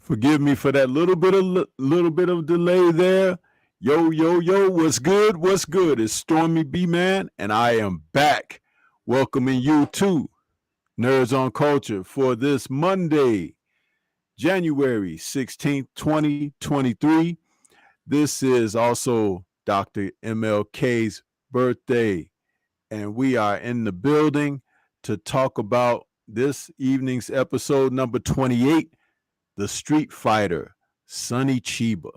Forgive me for that little bit of delay there. Yo, yo, yo, what's good? What's good? It's Stormy B Man, and I am back welcoming you to Nerds on Culture for this Monday, January 16th, 2023. This is also Dr. MLK's birthday, and we are in the building to talk about this evening's episode number 28, The Street Fighter, Sonny Chiba.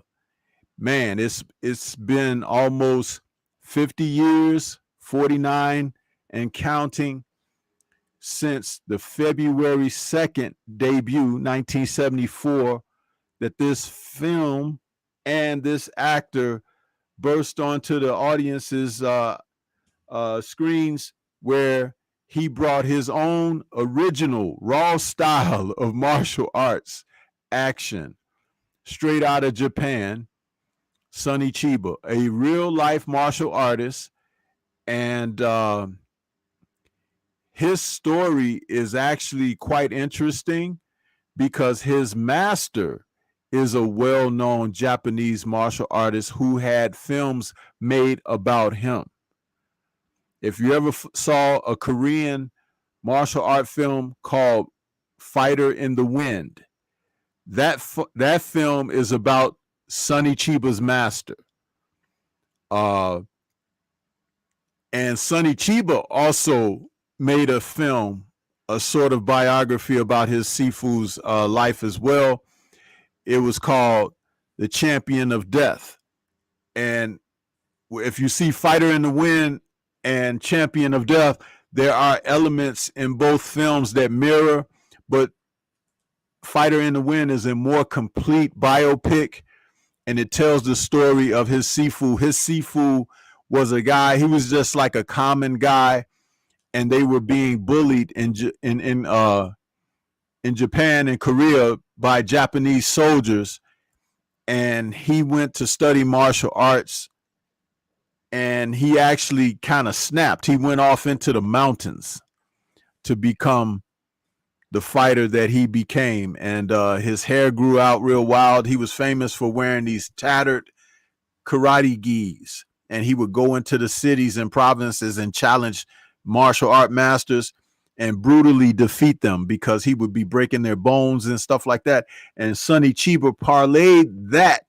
Man, it's been almost 50 years, 49 and counting, since the February 2nd debut, 1974, that this film and this actor burst onto the audience's screens, where he brought his own original raw style of martial arts action straight out of Japan. Sonny Chiba, a real life martial artist, and his story is actually quite interesting because his master is a well-known Japanese martial artist who had films made about him. If you ever saw a Korean martial art film called Fighter in the Wind, that film is about Sonny Chiba's master. And Sonny Chiba also made a film, a sort of biography about his Sifu's life as well. It was called The Champion of Death. And if you see Fighter in the Wind and Champion of Death, there are elements in both films that mirror, but Fighter in the Wind is a more complete biopic, and it tells the story of his Sifu. His Sifu was a guy, he was just like a common guy, and they were being bullied in Japan and Korea by Japanese soldiers, and he went to study martial arts, and he actually kind of snapped. He went off into the mountains to become the fighter that he became, and his hair grew out real wild. He was famous for wearing these tattered karate gis, and he would go into the cities and provinces and challenge martial art masters and brutally defeat them because he would be breaking their bones and stuff like that. And Sonny Chiba parlayed that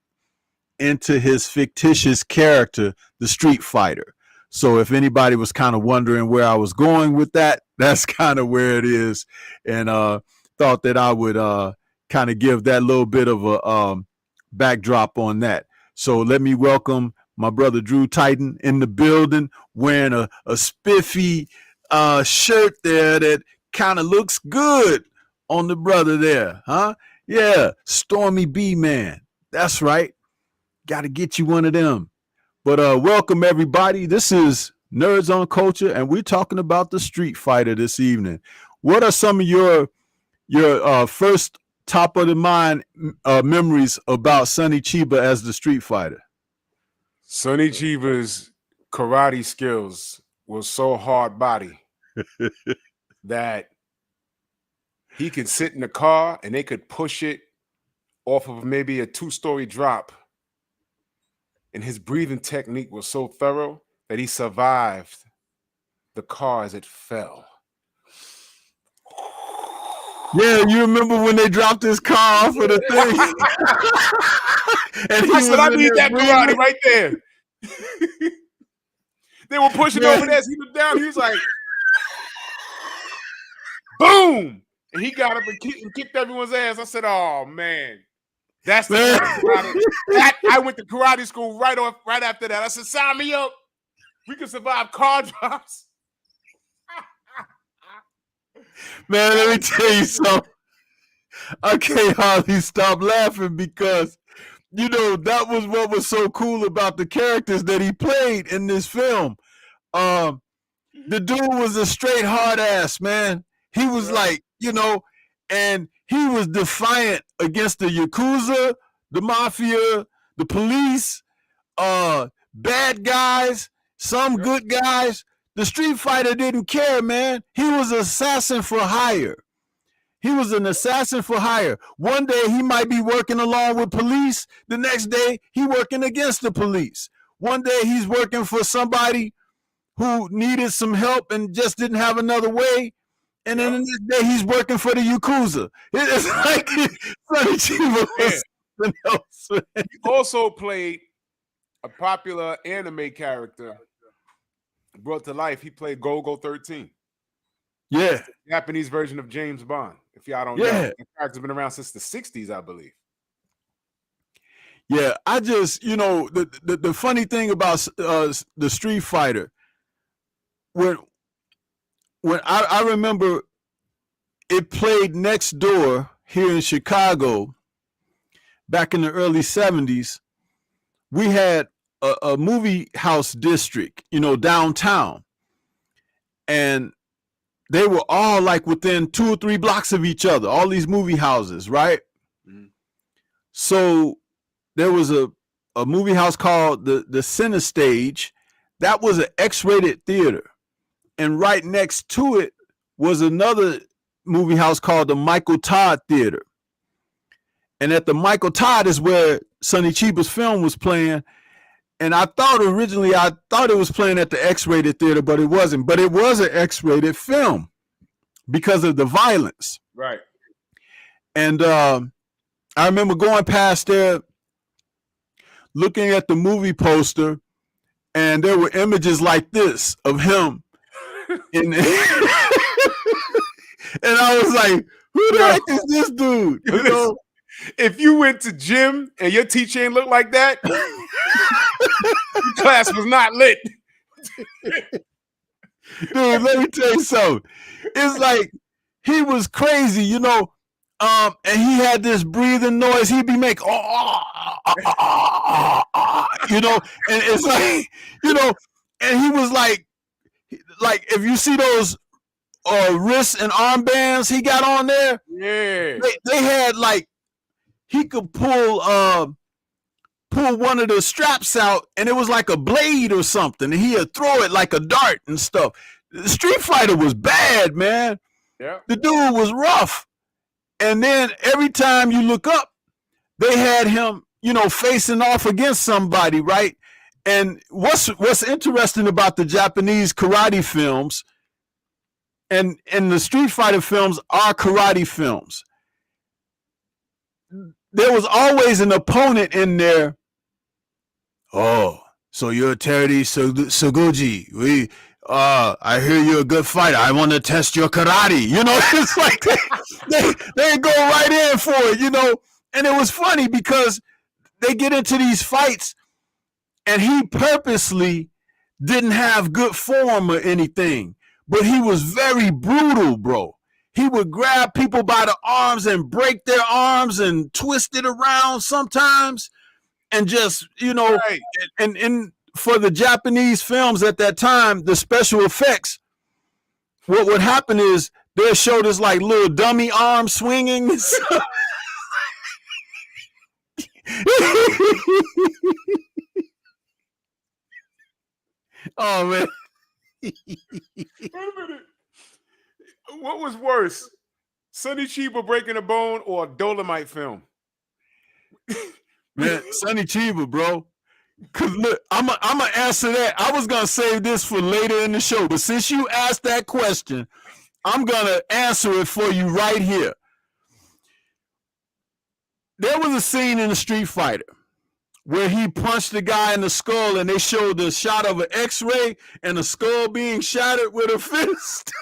into his fictitious character, the Street Fighter. So if anybody was kind of wondering where I was going with that, that's kind of where it is. And thought that I would kind of give that little bit of a backdrop on that. So let me welcome my brother Drew Titan in the building, wearing a spiffy shirt there that kind of looks good on the brother there, huh? Yeah, Stormy B Man. That's right. Got to get you one of them. But welcome, everybody. This is Nerds on Culture, and we're talking about the Street Fighter this evening. What are some of your first top of the mind memories about Sonny Chiba as the Street Fighter? Sonny Chiba's karate skills were so hard body that he could sit in the car and they could push it off of maybe a 2-story drop. And his breathing technique was so thorough that he survived the car as it fell. Yeah, you remember when they dropped his car off of the thing? And he said, I need that karate right there. They were pushing over there. He was down. He was like, boom. And he got up and kicked everyone's ass. I said, oh, man. That's the karate. I went to karate school right after that. I said, sign me up. We can survive car drops. Man, let me tell you something. I can't hardly stop laughing because, you know, that was what was so cool about the characters that he played in this film. The dude was a straight hard ass, man. He was like, you know, and he was defiant against the Yakuza, the mafia, the police, bad guys, some good guys. The Street Fighter didn't care, man. He was an assassin for hire. He was an assassin for hire. One day he might be working along with police. The next day he working against the police. One day he's working for somebody who needed some help and just didn't have another way. And then the next day he's working for the Yakuza. It's like Sonny Chiba was something else. He also played a popular anime character brought to life. He played Go-Go 13. Yeah. Japanese version of James Bond. If y'all don't know, the character's been around since the 60s, I believe. Yeah, I just, the funny thing about the Street Fighter, when I remember it played next door here in Chicago back in the early 70s, we had a movie house district, downtown. And they were all like within 2 or 3 blocks of each other, all these movie houses, right? Mm-hmm. So there was a movie house called the Center Stage. That was an X-rated theater. And right next to it was another movie house called the Michael Todd Theater. And at the Michael Todd is where Sonny Chiba's film was playing. And I thought originally it was playing at the X-rated theater, but it wasn't. But it was an X-rated film because of the violence. Right. And I remember going past there, looking at the movie poster, and there were images like this of him. And I was like, who the heck is this dude? If you went to gym and your teacher ain't look like that, your class was not lit. Dude, let me tell you something. It's like he was crazy, and he had this breathing noise. He'd be making, and it's like, and he was like if you see those wrist and armbands he got on there, they had like, he could pull one of the straps out, and it was like a blade or something, and he'd throw it like a dart and stuff. The Street Fighter was bad, man. Yeah. The dude was rough. And then every time you look up, they had him, facing off against somebody, right? And what's interesting about the Japanese karate films and the Street Fighter films are karate films. There was always an opponent in there. Oh, so you're Terry Suguji. I hear you're a good fighter. I want to test your karate. It's like they go right in for it, And it was funny because they get into these fights and he purposely didn't have good form or anything, but he was very brutal, bro. He would grab people by the arms and break their arms and twist it around sometimes. And just, right. and for the Japanese films at that time, the special effects, what would happen is they'll show this like little dummy arm swinging. Oh, man. Wait a minute. What was worse, Sonny Chiba breaking a bone or a Dolomite film? Man, Sonny Chiba, bro. Cause look, I'm gonna answer that. I was gonna save this for later in the show, but since you asked that question, I'm gonna answer it for you right here. There was a scene in the Street Fighter where he punched the guy in the skull, and they showed the shot of an X-ray and the skull being shattered with a fist.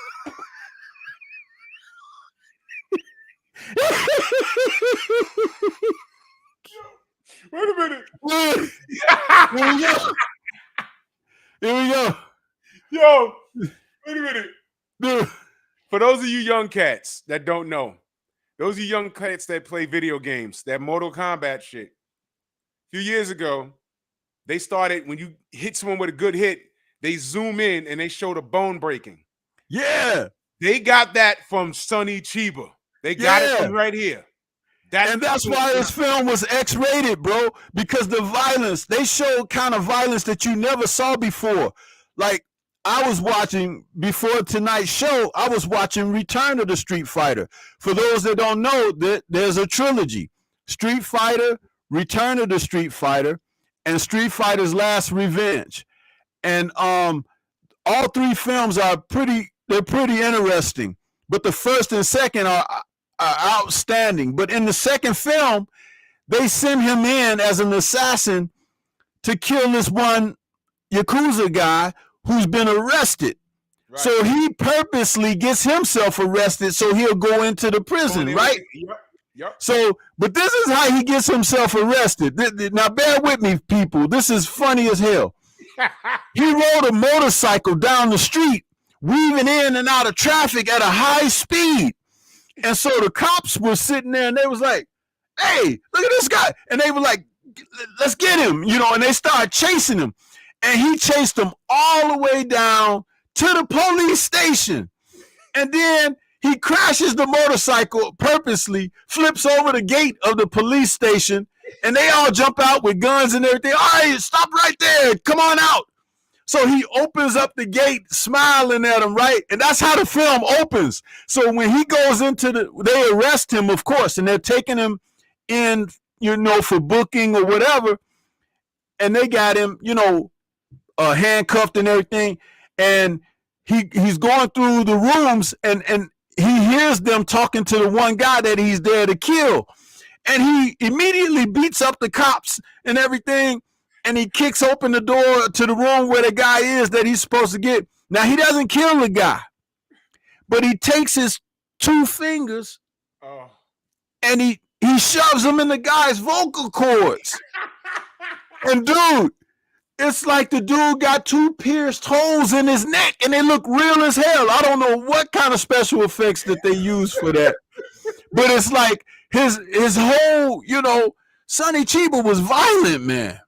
Wait a minute. Here we go. Here we go. Yo, wait a minute. Dude. For those of you young cats that don't know, those of you young cats that play video games, that Mortal Kombat shit, a few years ago, they started, when you hit someone with a good hit, they zoom in and they show the bone breaking. Yeah. They got that from Sonny Chiba. They got it from right here. That's why this film was X-rated, bro, because the violence, they showed kind of violence that you never saw before. Like I was watching before tonight's show. I was watching Return of the Street Fighter. For those that don't know, there's a trilogy: Street Fighter, Return of the Street Fighter, and Street Fighter's Last Revenge. And all three films are pretty interesting. But the first and second are outstanding. But in the second film, they send him in as an assassin to kill this one Yakuza guy who's been arrested. Right. So he purposely gets himself arrested so he'll go into the prison, right? Yep. So, but this is how he gets himself arrested. Now, bear with me, people. This is funny as hell. He rode a motorcycle down the street, weaving in and out of traffic at a high speed. And so the cops were sitting there and they was like, hey, look at this guy. And they were like, let's get him, and they started chasing him. And he chased them all the way down to the police station. And then he crashes the motorcycle purposely, flips over the gate of the police station, and they all jump out with guns and everything. All right, stop right there. Come on out. So he opens up the gate, smiling at them, right? And that's how the film opens. So when he goes they arrest him, of course, and they're taking him in, for booking or whatever. And they got him, handcuffed and everything. And he's going through the rooms and he hears them talking to the one guy that he's there to kill. And he immediately beats up the cops and everything. And he kicks open the door to the room where the guy is that he's supposed to get. Now, he doesn't kill the guy, but he takes his two fingers and he shoves them in the guy's vocal cords. And dude, it's like the dude got two pierced holes in his neck and they look real as hell. I don't know what kind of special effects that they use for that. But it's like his whole, Sonny Chiba was violent, man.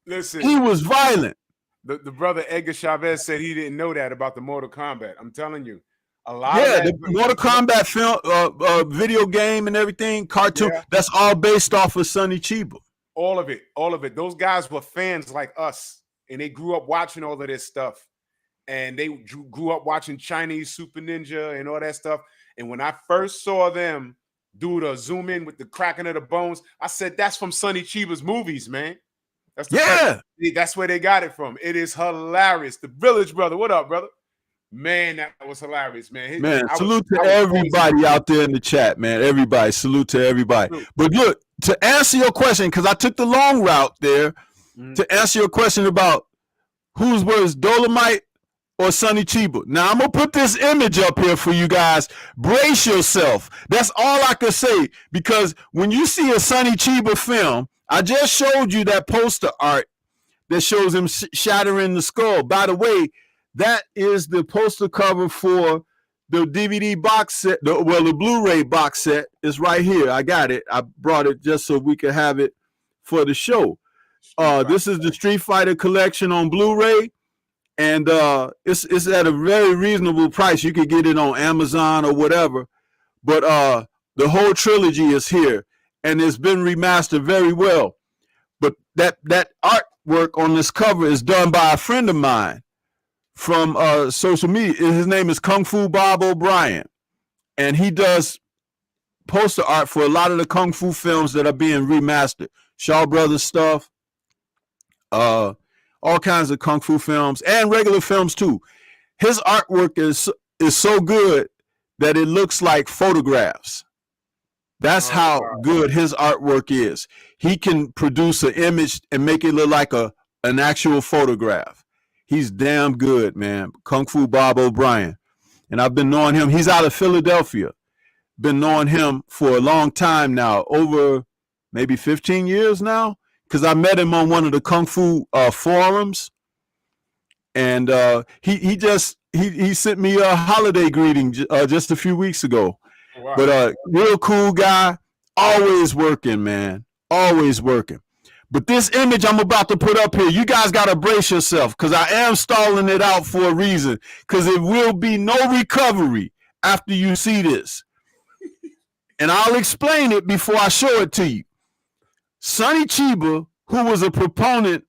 Listen, he was violent. The brother Edgar Chavez said he didn't know that about the Mortal Kombat. I'm telling you, a lot of the Mortal Kombat film, video game and everything, cartoon, that's all based off of Sonny Chiba. All of it. Those guys were fans like us, and they grew up watching all of this stuff. And they grew up watching Chinese Super Ninja and all that stuff. And when I first saw them do the zoom in with the cracking of the bones, I said, that's from Sonny Chiba's movies, man. That's where they got it from. It is hilarious. The Village Brother. What up, brother? Man, that was hilarious, man. Salute to everybody out there in the chat, man. Everybody, salute to everybody. Salute. But look, to answer your question, because I took the long route there, to answer your question about who's worse, Dolomite or Sonny Chiba. Now, I'm going to put this image up here for you guys. Brace yourself. That's all I can say, because when you see a Sonny Chiba film, I just showed you that poster art that shows him shattering the skull. By the way, that is the poster cover for the DVD box set. The Blu-ray box set is right here. I got it. I brought it just so we could have it for the show. This is the Street Fighter collection on Blu-ray, and it's at a very reasonable price. You could get it on Amazon or whatever. But the whole trilogy is here, and it's been remastered very well. But that artwork on this cover is done by a friend of mine from social media. His name is Kung Fu Bob O'Brien, and he does poster art for a lot of the Kung Fu films that are being remastered. Shaw Brothers stuff, all kinds of Kung Fu films and regular films too. His artwork is so good that it looks like photographs. That's how good his artwork is. He can produce an image and make it look like an actual photograph. He's damn good, man. Kung Fu Bob O'Brien. And I've been knowing him. He's out of Philadelphia. Been knowing him for a long time now, over maybe 15 years now, because I met him on one of the Kung Fu forums. And he sent me a holiday greeting just a few weeks ago. Wow. But real cool guy, always working, man, always working. But this image I'm about to put up here, you guys got to brace yourself, because I am stalling it out for a reason, because it will be no recovery after you see this. And I'll explain it before I show it to you. Sonny Chiba, who was a proponent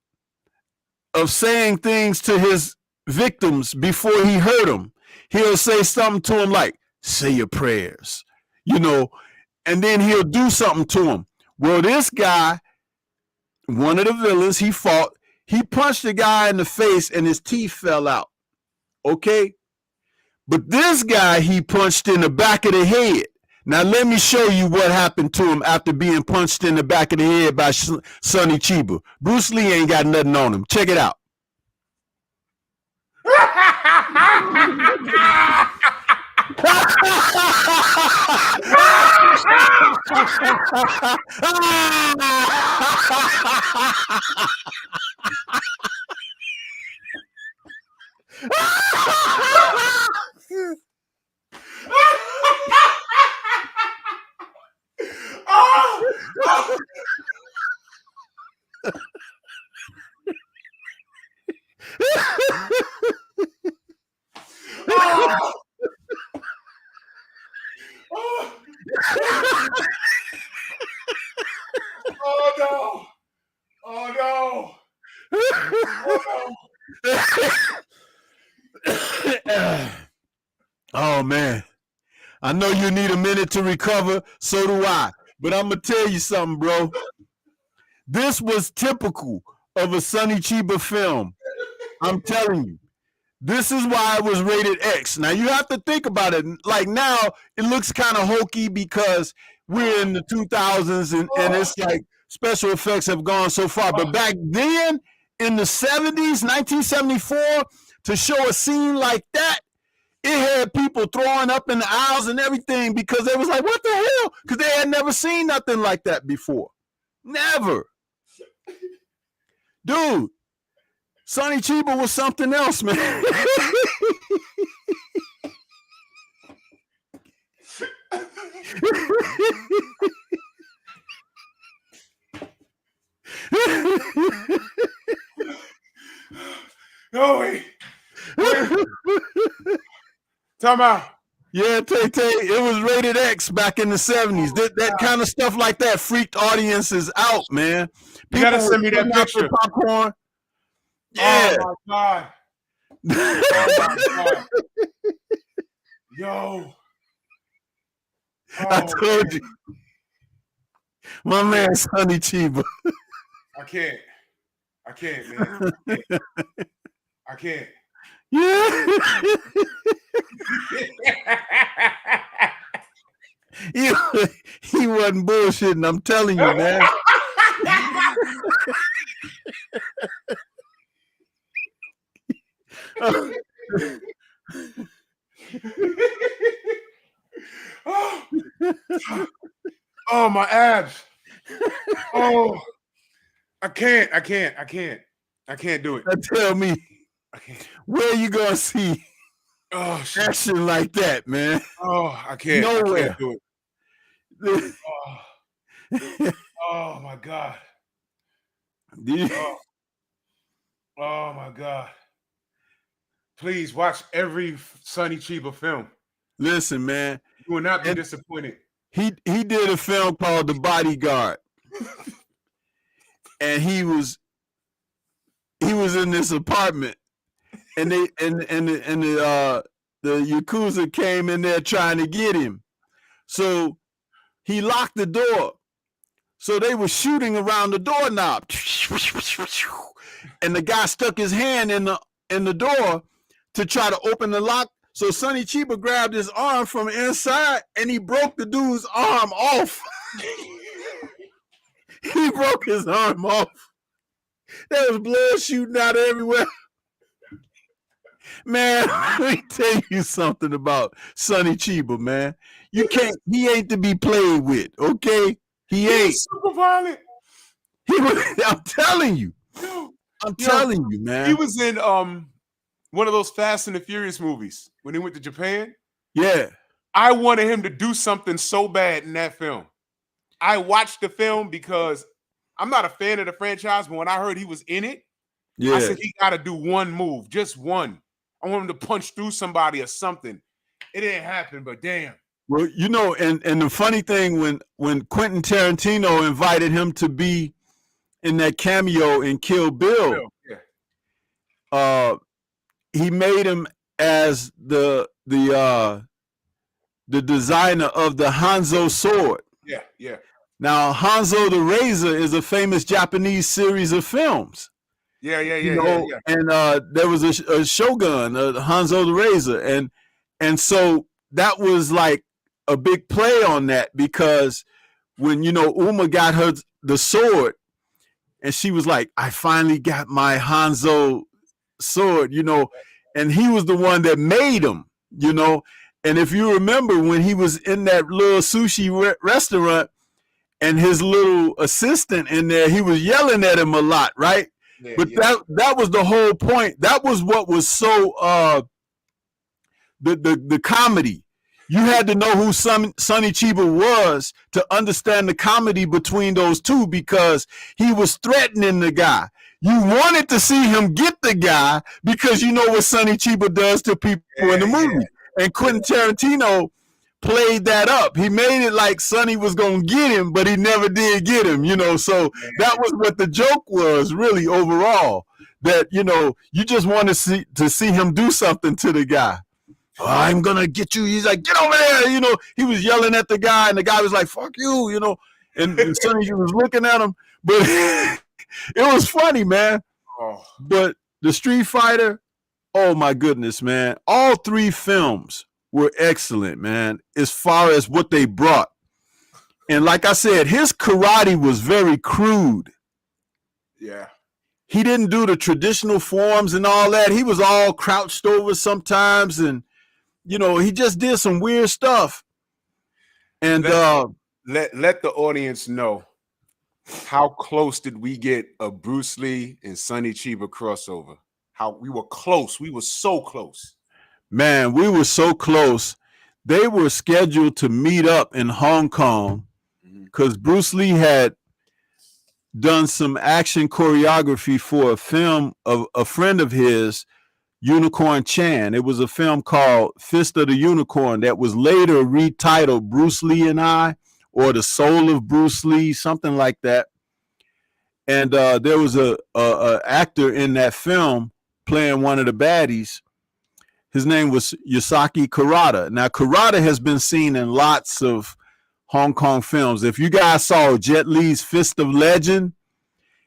of saying things to his victims before he hurt them. He'll say something to them like, say your prayers, and then he'll do something to them. Well, this guy, one of the villains he fought, he punched the guy in the face and his teeth fell out. Okay? But this guy he punched in the back of the head. Now, let me show you what happened to him after being punched in the back of the head by Sonny Chiba. Bruce Lee ain't got nothing on him. Check it out. Oh man, I know you need a minute to recover, so do I. But I'm gonna tell you something, bro. This was typical of a Sonny Chiba film. I'm telling you. This is why it was rated X. Now you have to think about it. Like now, it looks kind of hokey because we're in the 2000s and it's like special effects have gone so far. But back then, in the 70s, 1974, to show a scene like that, it had people throwing up in the aisles and everything because they was like, what the hell? Because they had never seen nothing like that before. Never. Dude, Sonny Chiba was something else, man. No, wait. Time out. Yeah, Tay, it was rated X back in the 70s. That kind of stuff like that freaked audiences out, man. You gotta send me that picture. Popcorn. Yeah. Oh my God. Oh my God. Yo. I told you. My man Sonny Chiba. I can't, man. I can't. Yeah. he wasn't bullshitting, I'm telling you, man. Oh, my abs. Oh, I can't do it. Now tell me, where you gonna see action like that, man? Oh, I can't. Nowhere. I can't do it. Oh my God. Oh my God. Please watch every Sonny Chiba film. Listen, man. You will not be disappointed. He did a film called The Bodyguard. And he was in this apartment and the Yakuza came in there trying to get him. So he locked the door. So they were shooting around the doorknob. And the guy stuck his hand in the door to try to open the lock. So Sonny Chiba grabbed his arm from inside and he broke the dude's arm off. He broke his arm off. There was blood shooting out everywhere. Man, let me tell you something about Sonny Chiba, man. He ain't to be played with, okay? He ain't. Super violent. I'm telling you. I'm telling you, man. He was in one of those Fast and the Furious movies when he went to Japan. Yeah. I wanted him to do something so bad in that film. I watched the film because I'm not a fan of the franchise, but when I heard he was in it, I said he got to do one move, just one. I want him to punch through somebody or something. It didn't happen, but damn. Well, and the funny thing, when Quentin Tarantino invited him to be in that cameo in Kill Bill, he made him as the designer of the Hanzo sword. Yeah, yeah. Now, Hanzo the Razor is a famous Japanese series of films. Yeah. And there was a Shogun, Hanzo the Razor, and so that was like a big play on that, because when Uma got her the sword, and she was like, "I finally got my Hanzo sword," and he was the one that made him, And if you remember when he was in that little sushi restaurant, and his little assistant in there, he was yelling at him a lot, right? Yeah, but that was the whole point. That was what was so the comedy. You had to know who Sonny Chiba was to understand the comedy between those two, because he was threatening the guy. You wanted to see him get the guy because you know what Sonny Chiba does to people in the movie. And Quentin Tarantino played that up. He made it like Sonny was gonna get him, but he never did get him, So that was what the joke was, really, overall. That you just want to see him do something to the guy. "Oh, I'm gonna get you." He's like, "Get over there!" He was yelling at the guy, and the guy was like, "Fuck you!" And Sonny was looking at him, but it was funny, man. Oh. But the Street Fighter, oh my goodness, man! All three films were excellent, man, as far as what they brought. And like I said, his karate was very crude. Yeah. He didn't do the traditional forms and all that. He was all crouched over sometimes, and he just did some weird stuff. And let the audience know, how close did we get a Bruce Lee and Sonny Chiba crossover? How we were close. We were so close. Man, we were so close. They were scheduled to meet up in Hong Kong because Bruce Lee had done some action choreography for a film of a friend of his, Unicorn Chan. It was a film called Fist of the Unicorn that was later retitled Bruce Lee and I, or The Soul of Bruce Lee, something like that. And there was a actor in that film playing one of the baddies. His name was Yosaki Kurata. Now, Kurata has been seen in lots of Hong Kong films. If you guys saw Jet Li's Fist of Legend,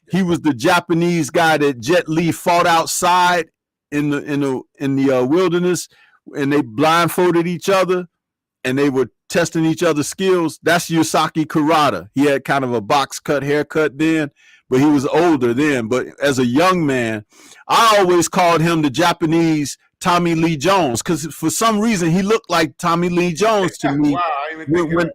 he was the Japanese guy that Jet Li fought outside in the wilderness, and they blindfolded each other, and they were testing each other's skills. That's Yosaki Kurata. He had kind of a box cut haircut then, but he was older then. But as a young man, I always called him the Japanese Tommy Lee Jones, because for some reason he looked like Tommy Lee Jones to me. Wow,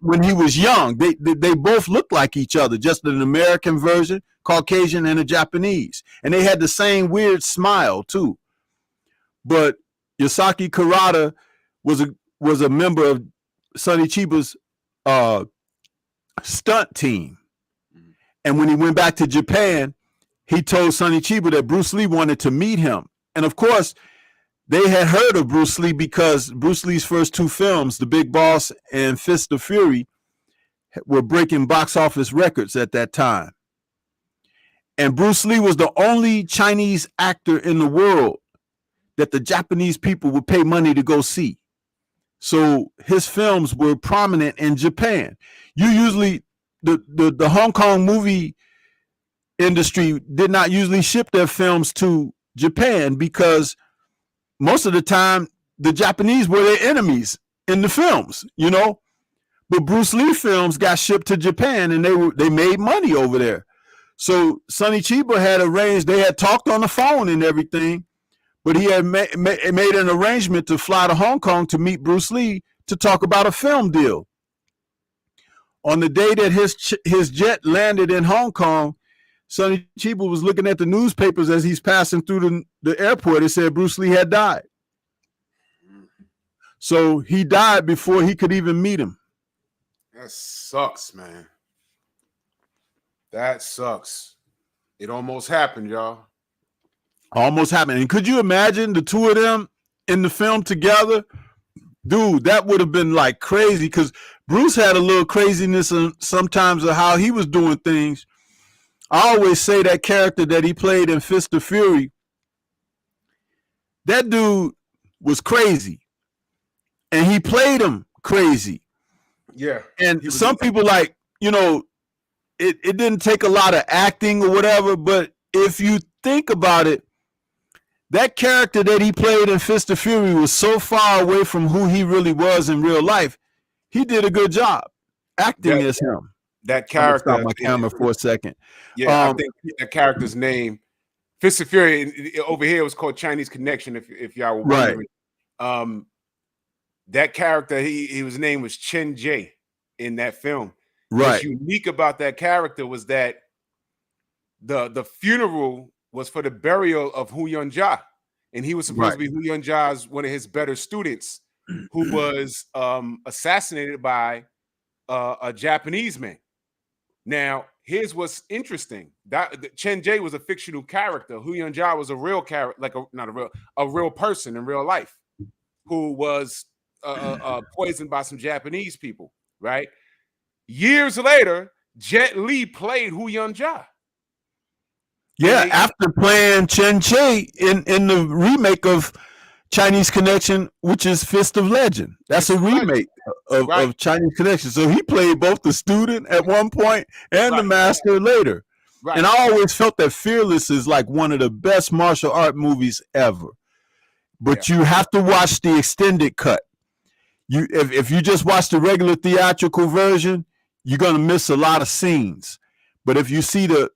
when he was young. They both looked like each other, just an American version, Caucasian, and a Japanese. And they had the same weird smile too. But Yosaki Kurata was a member of Sonny Chiba's stunt team. And when he went back to Japan, he told Sonny Chiba that Bruce Lee wanted to meet him. And of course, they had heard of Bruce Lee because Bruce Lee's first two films, The Big Boss and Fist of Fury, were breaking box office records at that time. And Bruce Lee was the only Chinese actor in the world that the Japanese people would pay money to go see. So his films were prominent in Japan. You usually, the Hong Kong movie industry did not usually ship their films to Japan because most of the time the Japanese were their enemies in the films, But Bruce Lee films got shipped to Japan, and they made money over there. So Sonny Chiba had arranged, they had talked on the phone and everything, but he had made an arrangement to fly to Hong Kong to meet Bruce Lee to talk about a film deal. On the day that his jet landed in Hong Kong, Sonny Chiba was looking at the newspapers as he's passing through the airport. It said Bruce Lee had died. So he died before he could even meet him. That sucks, man. That sucks. It almost happened, y'all. Almost happened. And could you imagine the two of them in the film together? Dude, that would have been like crazy, because Bruce had a little craziness sometimes of how he was doing things. I always say that character that he played in Fist of Fury, that dude was crazy, and he played him crazy. Yeah. And some people like, it didn't take a lot of acting or whatever, but if you think about it, that character that he played in Fist of Fury was so far away from who he really was in real life. He did a good job acting as him. That character. I'm gonna stop my camera for a second. Yeah, I think that character's name, Fist of Fury, over here was called Chinese Connection. If y'all were wondering, that character, his name was Chen Jie in that film. Right. What's unique about that character was that the funeral was for the burial of Hu Yun-ja, and he was supposed to be Hu Yun-ja's one of his better students, who was assassinated by a Japanese man. Now, here's what's interesting: that Chen Jie was a fictional character. Hu Yun-ja was a real character, like a real person in real life, who was poisoned by some Japanese people. Right? Years later, Jet Li played Hu Yun-ja. Yeah, after playing Chen Jie in the remake of Chinese Connection, which is Fist of Legend. That's a remake of Chinese Connection. So he played both the student at one point and the master later. Right. And I always felt that Fearless is like one of the best martial art movies ever. But you have to watch the extended cut. If you just watch the regular theatrical version, you're gonna miss a lot of scenes. But if you see the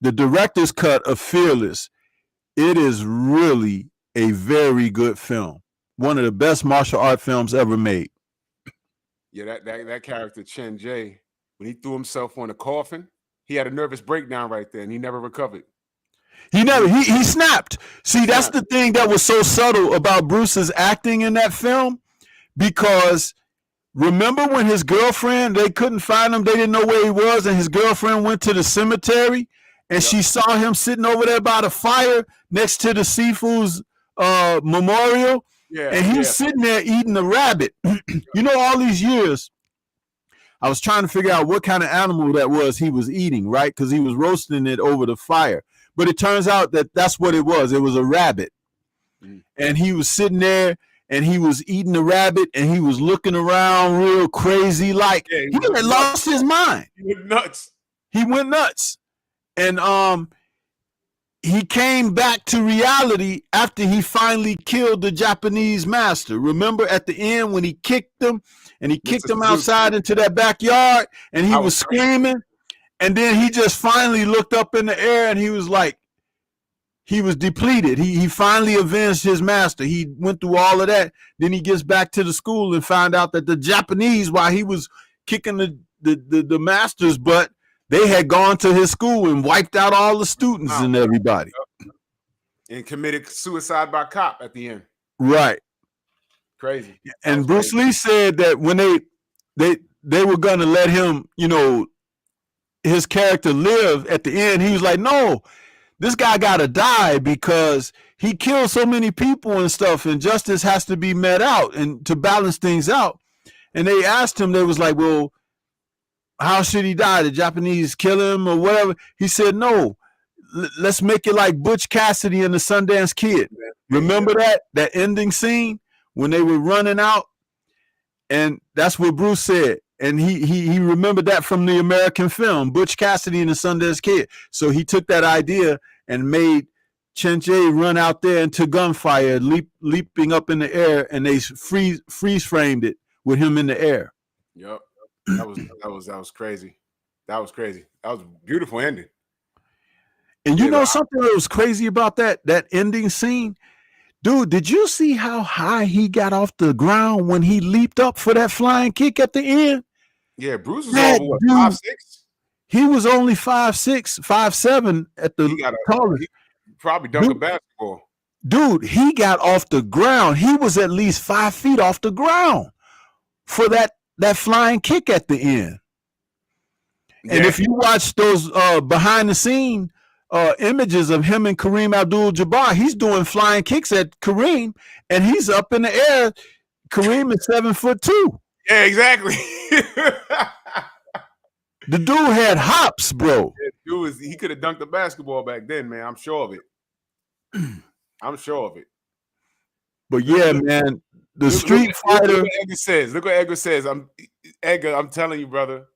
director's cut of Fearless, it is really a very good film. One of the best martial art films ever made. Yeah, that character Chen Jie, when he threw himself on the coffin, he had a nervous breakdown right there, and he never recovered. He snapped. See, that's the thing that was so subtle about Bruce's acting in that film, because remember when his girlfriend, they couldn't find him, they didn't know where he was, and his girlfriend went to the cemetery, and she saw him sitting over there by the fire next to the Sifu's memorial, and he's sitting there eating a rabbit. All these years, I was trying to figure out what kind of animal that was he was eating, right? Because he was roasting it over the fire. But it turns out that that's what it was. It was a rabbit. And he was sitting there, and he was eating the rabbit, and he was looking around real crazy, like he had lost his mind. He went nuts. He went nuts. And he came back to reality after he finally killed the Japanese master. Remember at the end when he kicked him, and he kicked him outside into that backyard, and he was screaming. And then he just finally looked up in the air, and he was like, he was depleted. He finally avenged his master. He went through all of that. Then he gets back to the school and found out that the Japanese, while he was kicking the master's butt, they had gone to his school and wiped out all the students and everybody. And committed suicide by cop at the end. Right. Crazy. And Bruce Lee said that when they were going to let him, his character live at the end, he was like, no, this guy got to die because he killed so many people and stuff, and justice has to be met out and to balance things out. And they asked him, they was like, well, how should he die? The Japanese kill him or whatever? He said, no, let's make it like Butch Cassidy and the Sundance Kid. Remember that ending scene when they were running out? And that's what Bruce said. And he remembered that from the American film, Butch Cassidy and the Sundance Kid. So he took that idea and made Chen Jie run out there into gunfire, leaping up in the air, and they freeze framed it with him in the air. Yep. That was crazy. That was crazy. That was a beautiful ending. And you know something that was crazy about that ending scene? Dude, did you see how high he got off the ground when he leaped up for that flying kick at the end? Yeah, Bruce was over what, 5'6"? He was only 5'6", 5'7" at the tallest. He probably dunked a basketball. Dude, he got off the ground. He was at least 5 feet off the ground for that flying kick at the end. Yeah. And if you watch those behind the scene images of him and Kareem Abdul-Jabbar, he's doing flying kicks at Kareem, and he's up in the air. Kareem is 7'2". Yeah, exactly. The dude had hops, bro. He could have dunked the basketball back then, man. I'm sure of it. I'm sure of it. But yeah, man, the Street Fighter. Look what Edgar says. Look what Edgar says. I'm telling you, brother.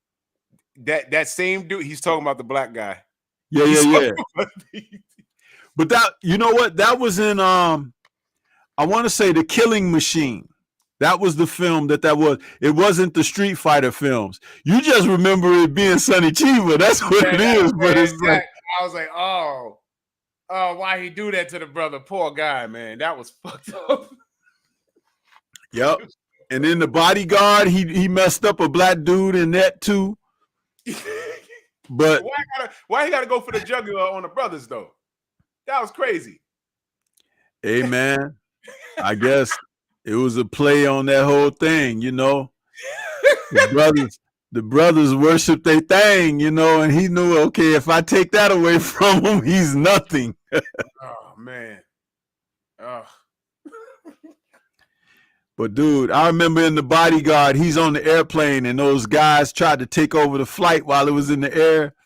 That same dude. He's talking about the black guy. Yeah. But that, you know what? That was in I want to say The Killing Machine. That was the film that was. It wasn't the Street Fighter films. You just remember it being Sonny Chiba. That's what it is. But it's like, I was like, oh, why he do that to the brother? Poor guy, man. That was fucked up. Yep. And then The Bodyguard, he messed up a black dude in that too. But why he gotta go for the jugular on the brothers though? That was crazy. Hey man, I guess it was a play on that whole thing, you know. The brothers worship their thing, you know, and he knew, okay, if I take that away from him, he's nothing. Oh man. But dude, I remember in The Bodyguard, he's on the airplane and those guys tried to take over the flight while it was in the air.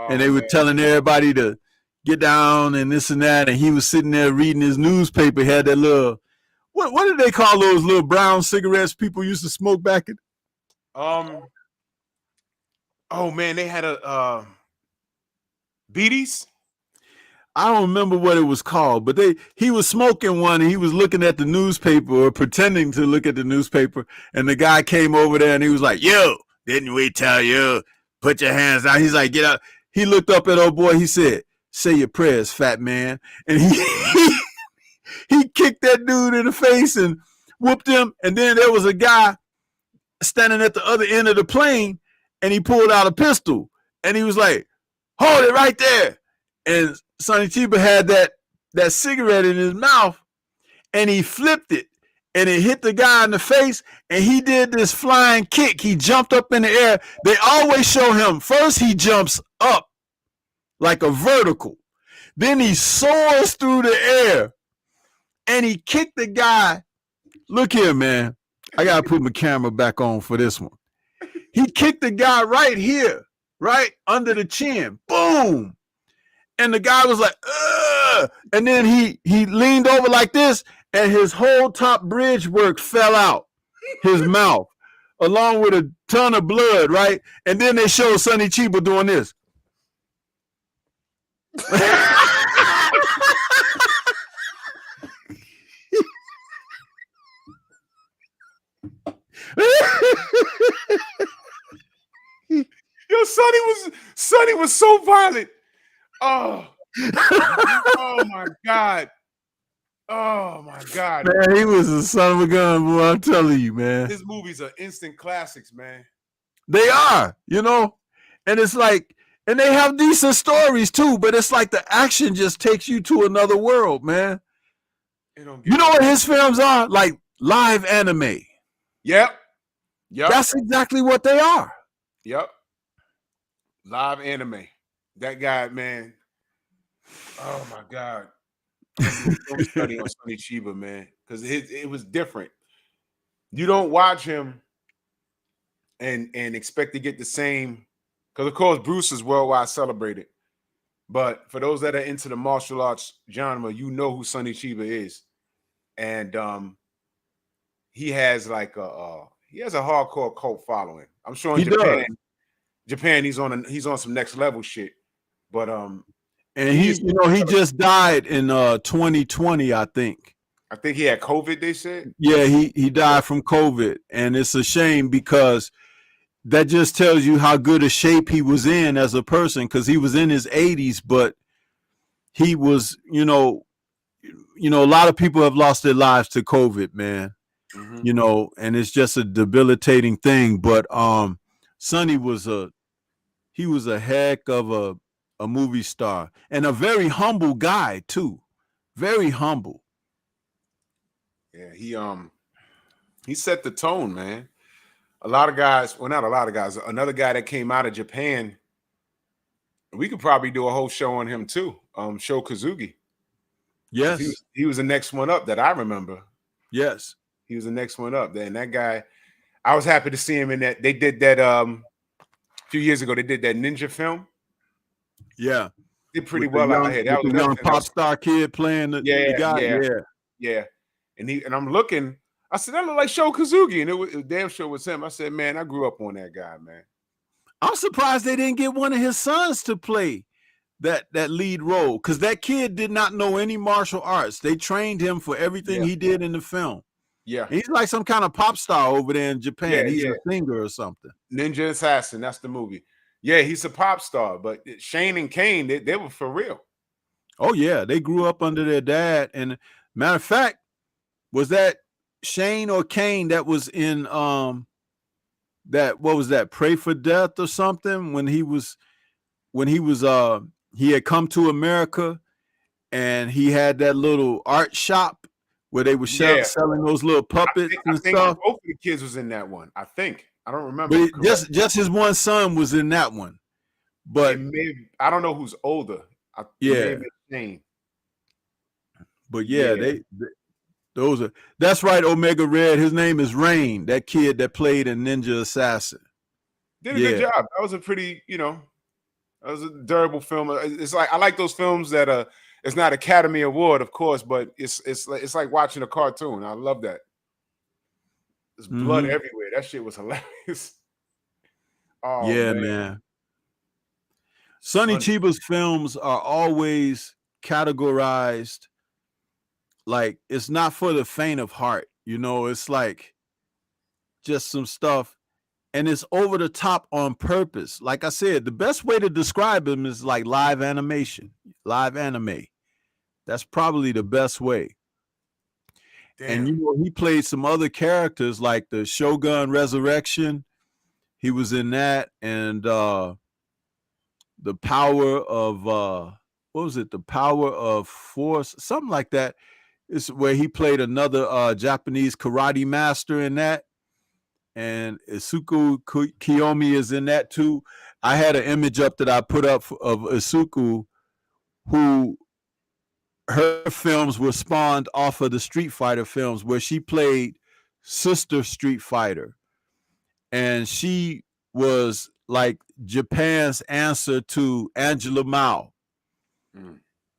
And they were telling everybody to get down and this and that. And he was sitting there reading his newspaper. He had that little, what did they call those little brown cigarettes people used to smoke back in? Oh man, they had a Beaties. I don't remember what it was called, but he was smoking one and he was looking at the newspaper or pretending to look at the newspaper. And the guy came over there and he was like, yo, didn't we tell you? Put your hands down. He's like, get up. He looked up at old boy. He said, say your prayers, fat man. And he kicked that dude in the face and whooped him. And then there was a guy standing at the other end of the plane and he pulled out a pistol and he was like, hold it right there. And Sonny Chiba had that cigarette in his mouth and he flipped it and it hit the guy in the face and he did this flying kick. He jumped up in the air. They always show him first he jumps up like a vertical. Then he soars through the air and he kicked the guy. Look here, man. I got to put my camera back on for this one. He kicked the guy right here, right under the chin. Boom. And the guy was like, ugh! And then he leaned over like this, and his whole top bridge work fell out, his mouth, along with a ton of blood, right? And then they showed Sonny Chiba doing this. Yo, Sonny was so violent. Oh my God. Oh my God. Man, he was a son of a gun, boy. I'm telling you, man. His movies are instant classics, man. They are, you know, and it's like, and they have decent stories too, but it's like the action just takes you to another world, man. You know what his films are? Like live anime. Yep. That's exactly what they are. Yep. Live anime. That guy, man. Oh my God. Don't study on Sonny Chiba, man, because it was different. You don't watch him and expect to get the same, because of course Bruce is worldwide celebrated. But for those that are into the martial arts genre, you know who Sonny Chiba is, and he has like a hardcore cult following. I'm sure in Japan he's on some next level shit. But and he just died in 2020, I think. I think he had COVID, they said. Yeah, he died from COVID, and it's a shame because that just tells you how good a shape he was in as a person, because he was in his 80s, but he was, you know, a lot of people have lost their lives to COVID, man. Mm-hmm. You know, and it's just a debilitating thing. But Sonny was a heck of a movie star and a very humble guy too. Very humble. Yeah, he set the tone, man. A lot of guys, well, not a lot of guys, another guy that came out of Japan, we could probably do a whole show on him too. Sho Kazugi. Yes. He was the next one up that I remember. Yes. He was the next one up. And that guy, I was happy to see him in that. They did that a few years ago. They did that ninja film. Yeah. did pretty with the well out young here. with That the was another young thing. pop star kid playing the guy. Yeah. Yeah. Yeah. And I'm looking, I said, that look like Sho Kazuki. And it damn sure was him. I said, man, I grew up on that guy, man. I'm surprised they didn't get one of his sons to play that lead role, because that kid did not know any martial arts. They trained him for everything he did in the film. Yeah. And he's like some kind of pop star over there in Japan. He's Yeah. a singer or something. Ninja Assassin, that's the movie. Yeah, he's a pop star, but Shane and Kane, they were for real. Oh yeah, they grew up under their dad. And matter of fact, was that Shane or Kane that was in that, what was that, Pray for Death or something, when he had come to America and he had that little art shop where they were selling those little puppets I and think stuff. both of the kids was in that one. I think. I don't remember. But just his one son was in that one. But I don't know who's older. It may have been Shane. But that's right, Omega Red. His name is Rain, that kid that played in Ninja Assassin. Did a good job. That was a pretty, that was a durable film. It's like, I like those films that it's not Academy Award, of course, but it's like watching a cartoon. I love that. There's blood everywhere. That shit was hilarious. Oh yeah, man. Sonny Chiba's films are always categorized like it's not for the faint of heart. It's like just some stuff, and it's over the top on purpose. Like I said, the best way to describe him is like live animation, live anime. That's probably the best way. Damn. And he played some other characters like the Shogun Resurrection. He was in that, and the power of what was it? The Power of Force, something like that. It's where he played another Japanese karate master in that. And Isuku Kiyomi is in that too. I had an image up that I put up of Isuku, who her films were spawned off of the Street Fighter films, where she played Sister Street Fighter. And she was like Japan's answer to Angela Mao.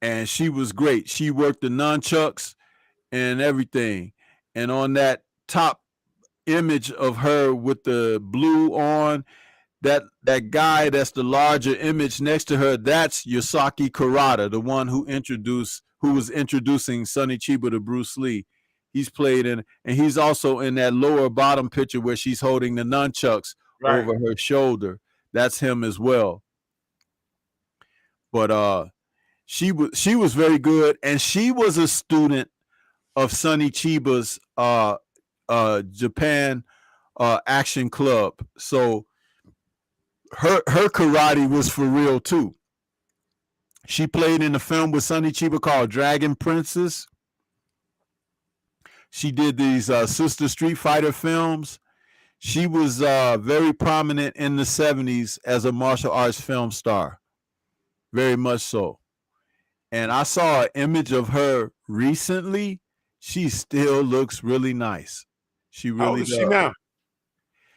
And she was great. She worked the nunchucks and everything. And on that top image of her with the blue on, that guy that's the larger image next to her, that's Yosaki Kurata, the one who was introducing Sonny Chiba to Bruce Lee. He's played in, and he's also in that lower bottom picture where she's holding the nunchucks over her shoulder. That's him as well. But she was very good, and she was a student of Sonny Chiba's Japan Action Club. So her karate was for real too. She played in a film with Sonny Chiba called Dragon Princess. She did these Sister Street Fighter films. She was very prominent in the 70s as a martial arts film star. Very much so. And I saw an image of her recently. She still looks really nice. She really How old is does. she now?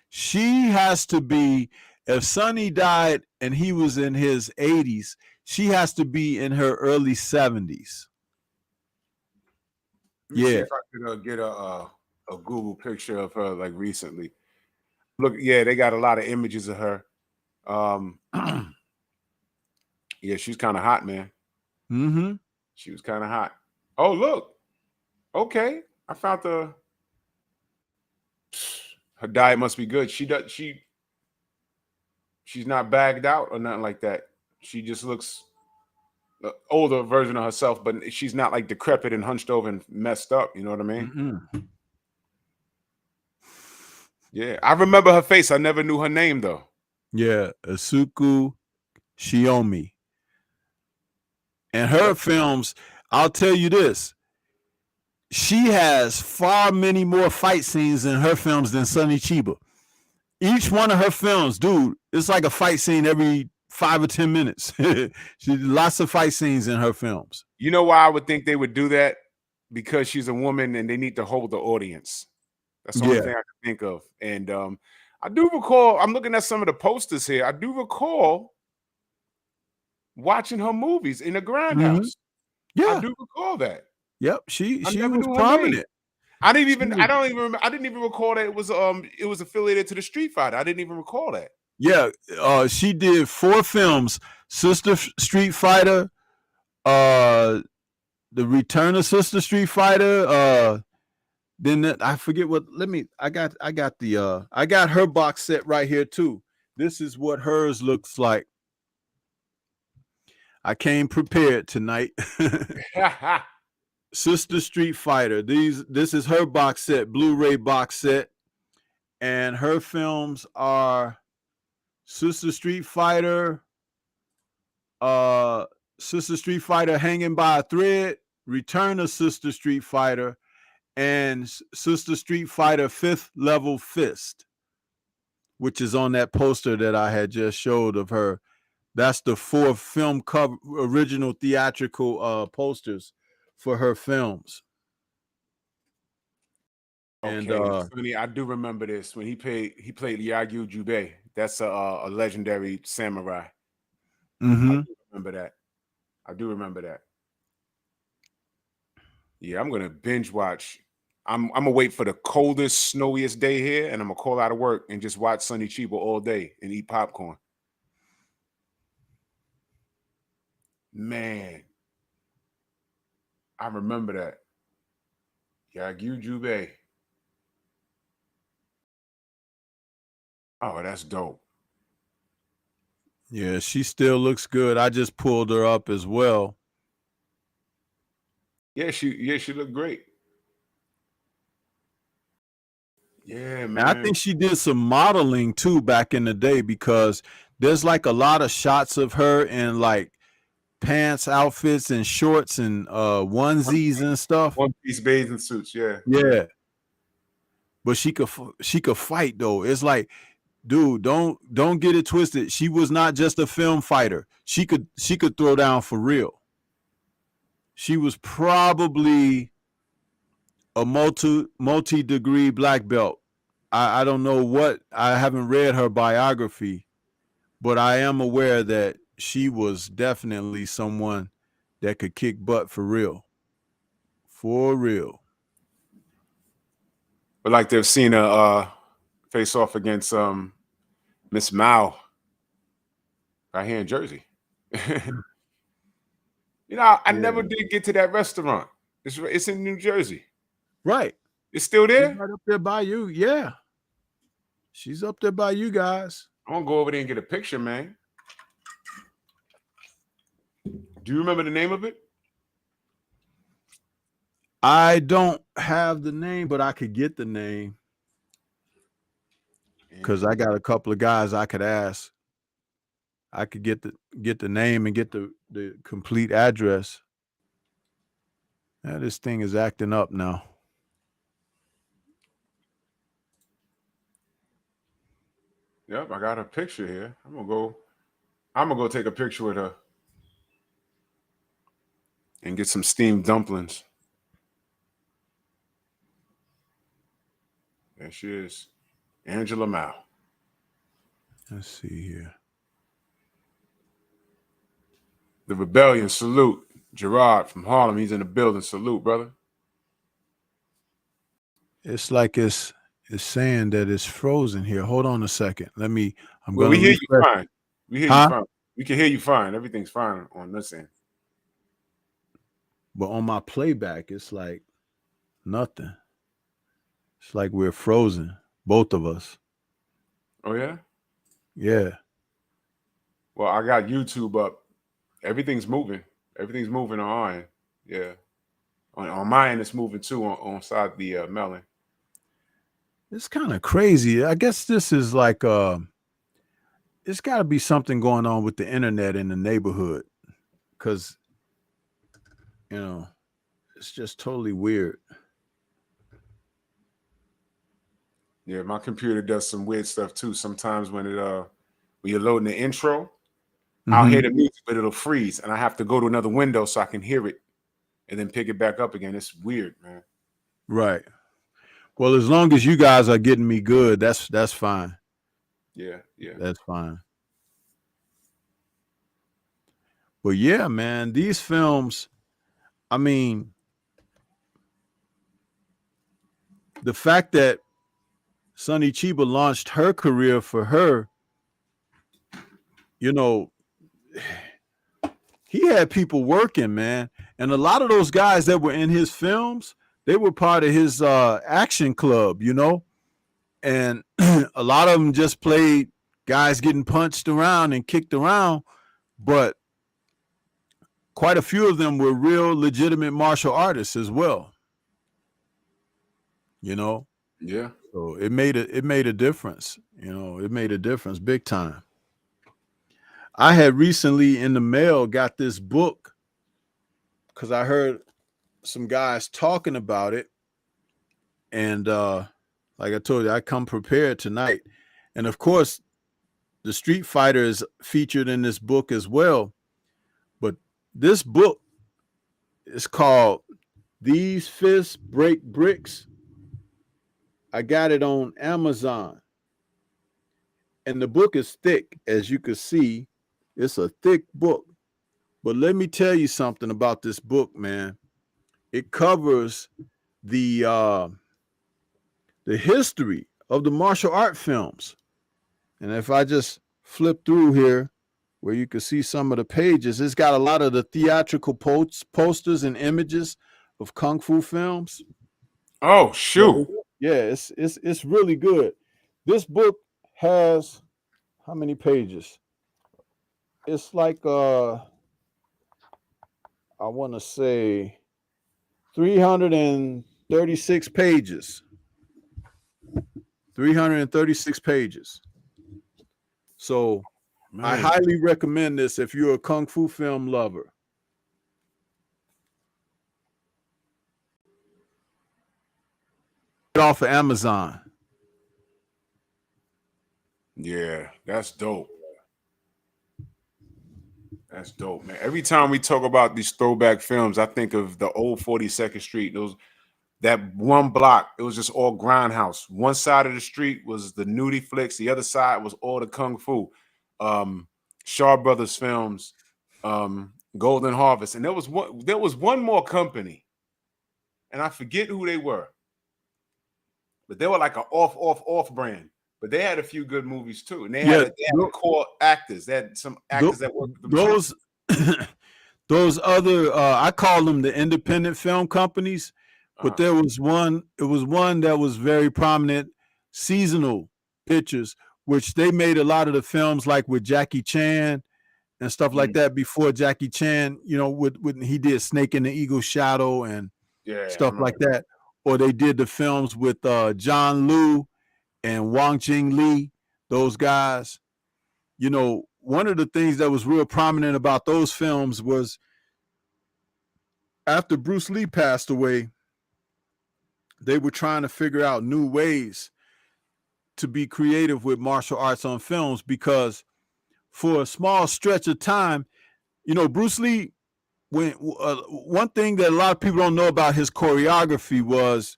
She has to be, if Sonny died and he was in his 80s, she has to be in her early 70s. Let me see if I could get a Google picture of her like recently. Look, yeah, they got a lot of images of her. Yeah, she's kind of hot, man. She was kind of hot. Oh, look. Okay, I found her diet must be good. She's not bagged out or nothing like that. She just looks the older version of herself, but she's not like decrepit and hunched over and messed up. You know what I mean? Yeah, I remember her face. I never knew her name though. Yeah, Asuku Shiomi. And her films, I'll tell you this, she has far many more fight scenes in her films than Sonny Chiba. Each one of her films, dude, it's like a fight scene every 5 or 10 minutes. She lots of fight scenes in her films. You know why I would think they would do that? Because she's a woman and they need to hold the audience. That's the only thing I can think of. And I do recall, I'm looking at some of the posters here. I do recall watching her movies in the Mhm. grindhouse. I Yeah. do recall that. Yep. I She never was knew her name. prominent. I didn't She even. was, I didn't even recall that it was affiliated to the Street Fighter. I didn't even recall that. yeah. She did 4 films: Street Fighter, uh, The Return of Sister Street Fighter. I forget what. Let me. I got the. I got her box set right here too. This is what hers looks like. I came prepared tonight. Sister Street Fighter. This is her box set, Blu-ray box set, and her films are Sister Street Fighter, uh, Sister Street Fighter Hanging by a Thread, Return of Sister Street Fighter, and Sister Street Fighter Fifth Level Fist, which is on that poster that I had just showed of her. That's the 4 film cover original theatrical posters for her films. And Okay, Sonny, I do remember this when he played Yagyu Jubei. That's a legendary samurai. I do remember that. I do remember that. Yeah, I'm gonna binge watch. I'm gonna wait for the coldest, snowiest day here, and I'm gonna call out of work and just watch Sonny Chiba all day and eat popcorn. Man, I remember that. Yagyu Jubei. Oh, that's dope. yeah, she still looks good. I just pulled her up as well. Yeah, she looked great. Yeah, And I man. think she did some modeling too back in the day, because there's like a lot of shots of her in like pants, outfits, and shorts and onesies and stuff. One Piece bathing suits, yeah. Yeah. But she could fight though. It's like, dude, don't get it twisted. She was not just a film fighter. She could throw down for real. She was probably a multi-degree black belt. I don't know what, I haven't read her biography, but I am aware that she was definitely someone that could kick butt for real. For real. But like they've seen a face off against Miss Mao right here in Jersey. You know, I never did get to that restaurant. It's in New Jersey. Right. It's still She's there? right up there by you. Yeah. She's up there by you guys. I'm gonna go over there and get a picture, man. Do you remember the name of it? I don't have the name, but I could get the name, because I got a couple of guys I could ask. I could get the name and get the complete address. Now this thing is acting up now. Yep, I got a picture here. I'm gonna go take a picture with her and get some steamed dumplings. There she is. Angela Mao. Let's see here. The Rebellion, salute. Gerard from Harlem, he's in the building. Salute, brother. It's like it's saying that it's frozen here. Hold on a second. I'm Well, gonna we hear refresh. you fine. We hear you Huh? fine. We can hear you fine. Everything's fine on this end. But on my playback, it's like nothing. It's like we're frozen, both of us. Oh yeah? Yeah. Well, I got YouTube up. Everything's moving. Everything's moving on our end. Yeah. On my end, it's moving too on side the melon. It's kind of crazy. I guess this is like it's got to be something going on with the internet in the neighborhood, because it's just totally weird. Yeah, my computer does some weird stuff too. Sometimes when you're loading the intro, I'll hear the music, but it'll freeze, and I have to go to another window so I can hear it, and then pick it back up again. It's weird, man. Right. Well, as long as you guys are getting me good, that's fine. Yeah. That's fine. But yeah, man, these films, I mean, the fact that Sonny Chiba launched her career for her, you know, he had people working, man. And a lot of those guys that were in his films, they were part of his action club, you know? And a lot of them just played guys getting punched around and kicked around, but quite a few of them were real legitimate martial artists as well. You know? Yeah. So it made a difference, you know, it made a difference big time. I had recently in the mail got this book because I heard some guys talking about it. And like I told you, I come prepared tonight. And of course, the Street Fighter is featured in this book as well. But this book is called These Fists Break Bricks. I got it on Amazon. And the book is thick, as you can see. It's a thick book. But let me tell you something about this book, man. It covers the history of the martial art films. And if I just flip through here, where you can see some of the pages, it's got a lot of the theatrical posters and images of kung fu films. Oh, shoot. Yeah, it's really good. This book has how many pages? It's like I want to say 336 pages. 336 pages. So man, I highly recommend this if you're a kung fu film lover. Get off of Amazon. Yeah, that's dope. That's dope, man. Every time we talk about these throwback films, I think of the old 42nd Street. That one block, it was just all grindhouse. One side of the street was the nudie flicks. The other side was all the kung fu. Shaw Brothers films, Golden Harvest. And there was one more company, and I forget who they were. But they were like an off brand. But they had a few good movies too. And they had core actors. They had some actors that worked with them. Those other I call them the independent film companies. But there was one, it was one that was very prominent, Seasonal Pictures, which they made a lot of the films like with Jackie Chan and stuff like that before Jackie Chan, you know, when he did Snake in the Eagle's Shadow and stuff like that. Or they did the films with John Liu and Wang Jing Lee, those guys. You know, one of the things that was real prominent about those films was after Bruce Lee passed away, they were trying to figure out new ways to be creative with martial arts on films because for a small stretch of time, you know, Bruce Lee, one thing that a lot of people don't know about his choreography was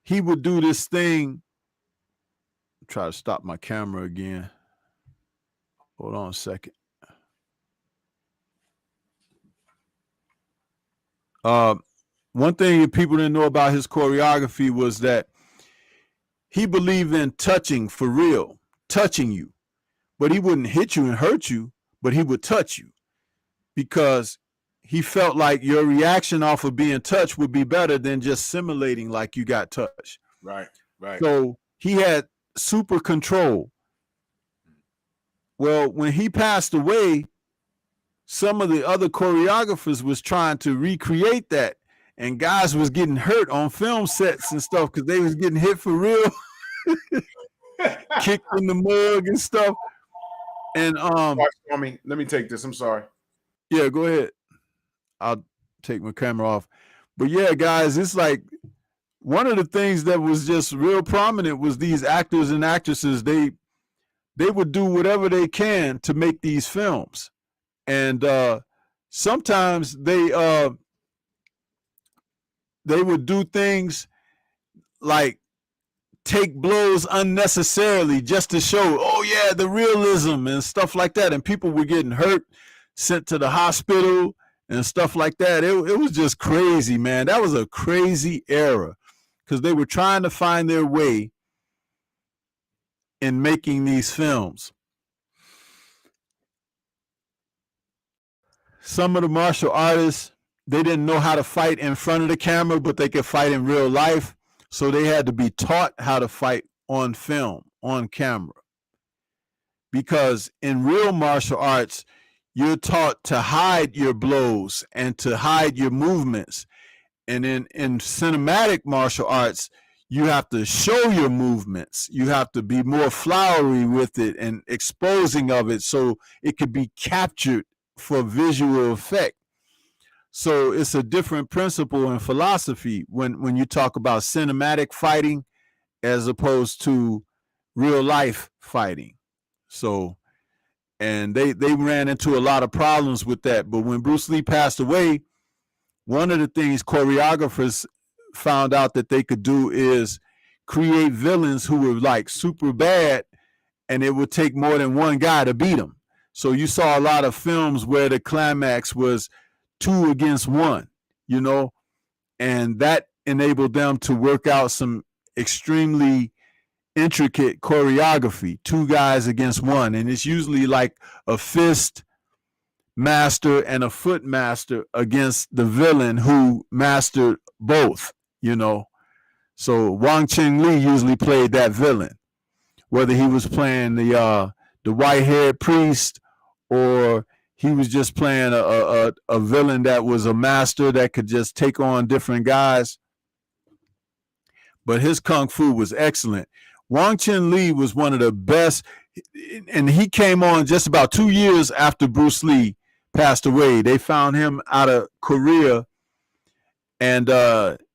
he would do this thing. Try to stop my camera again. Hold on a second. One thing that people didn't know about his choreography was that he believed in touching for real, touching you. But he wouldn't hit you and hurt you, but he would touch you because he felt like your reaction off of being touched would be better than just simulating like you got touched. Right. So he had super control. Well, when he passed away, some of the other choreographers was trying to recreate that. And guys was getting hurt on film sets and stuff because they was getting hit for real, kicked in the mug and stuff. And let me take this. I'm sorry. Yeah, go ahead. I'll take my camera off. But yeah, guys, it's like one of the things that was just real prominent was these actors and actresses. They would do whatever they can to make these films, and sometimes they would do things like take blows unnecessarily just to show, oh yeah, the realism and stuff like that. And people were getting hurt. sent to the hospital and stuff like that. It was just crazy, man. That was a crazy era because they were trying to find their way in making these films. Some of the martial artists, they didn't know how to fight in front of the camera, but they could fight in real life. So they had to be taught how to fight on film, on camera. Because in real martial arts, you're taught to hide your blows and to hide your movements. And in cinematic martial arts, you have to show your movements. You have to be more flowery with it and exposing of it so it could be captured for visual effect. So it's a different principle and philosophy when you talk about cinematic fighting as opposed to real life fighting. So, and they ran into a lot of problems with that. But when Bruce Lee passed away, one of the things choreographers found out that they could do is create villains who were like super bad, and it would take more than one guy to beat them. So you saw a lot of films where the climax was 2 against 1, you know, and that enabled them to work out some extremely intricate choreography, 2 guys against 1. And it's usually like a fist master and a foot master against the villain who mastered both, you know. So Wang Ching Lee usually played that villain, whether he was playing the white-haired priest or he was just playing a villain that was a master that could just take on different guys. But his kung fu was excellent. Wang Ching Lee was one of the best, and he came on just about 2 years after Bruce Lee passed away. They found him out of Korea, and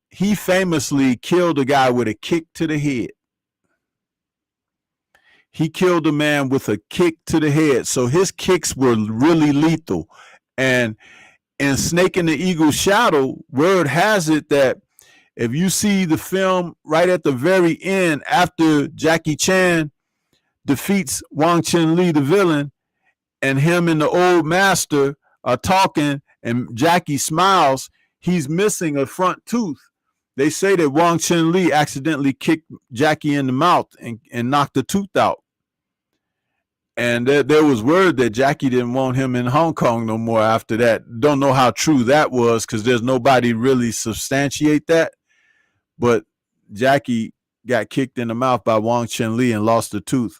he famously killed a guy with a kick to the head. He killed a man with a kick to the head. So his kicks were really lethal. And in Snake and the Eagle's Shadow, word has it that if you see the film right at the very end, after Jackie Chan defeats Wang Ching Lee, the villain, and him and the old master are talking and Jackie smiles, he's missing a front tooth. They say that Wang Ching Lee accidentally kicked Jackie in the mouth and knocked the tooth out. And there was word that Jackie didn't want him in Hong Kong no more after that. Don't know how true that was because there's nobody really substantiate that. But Jackie got kicked in the mouth by Wang Ching Lee and lost a tooth.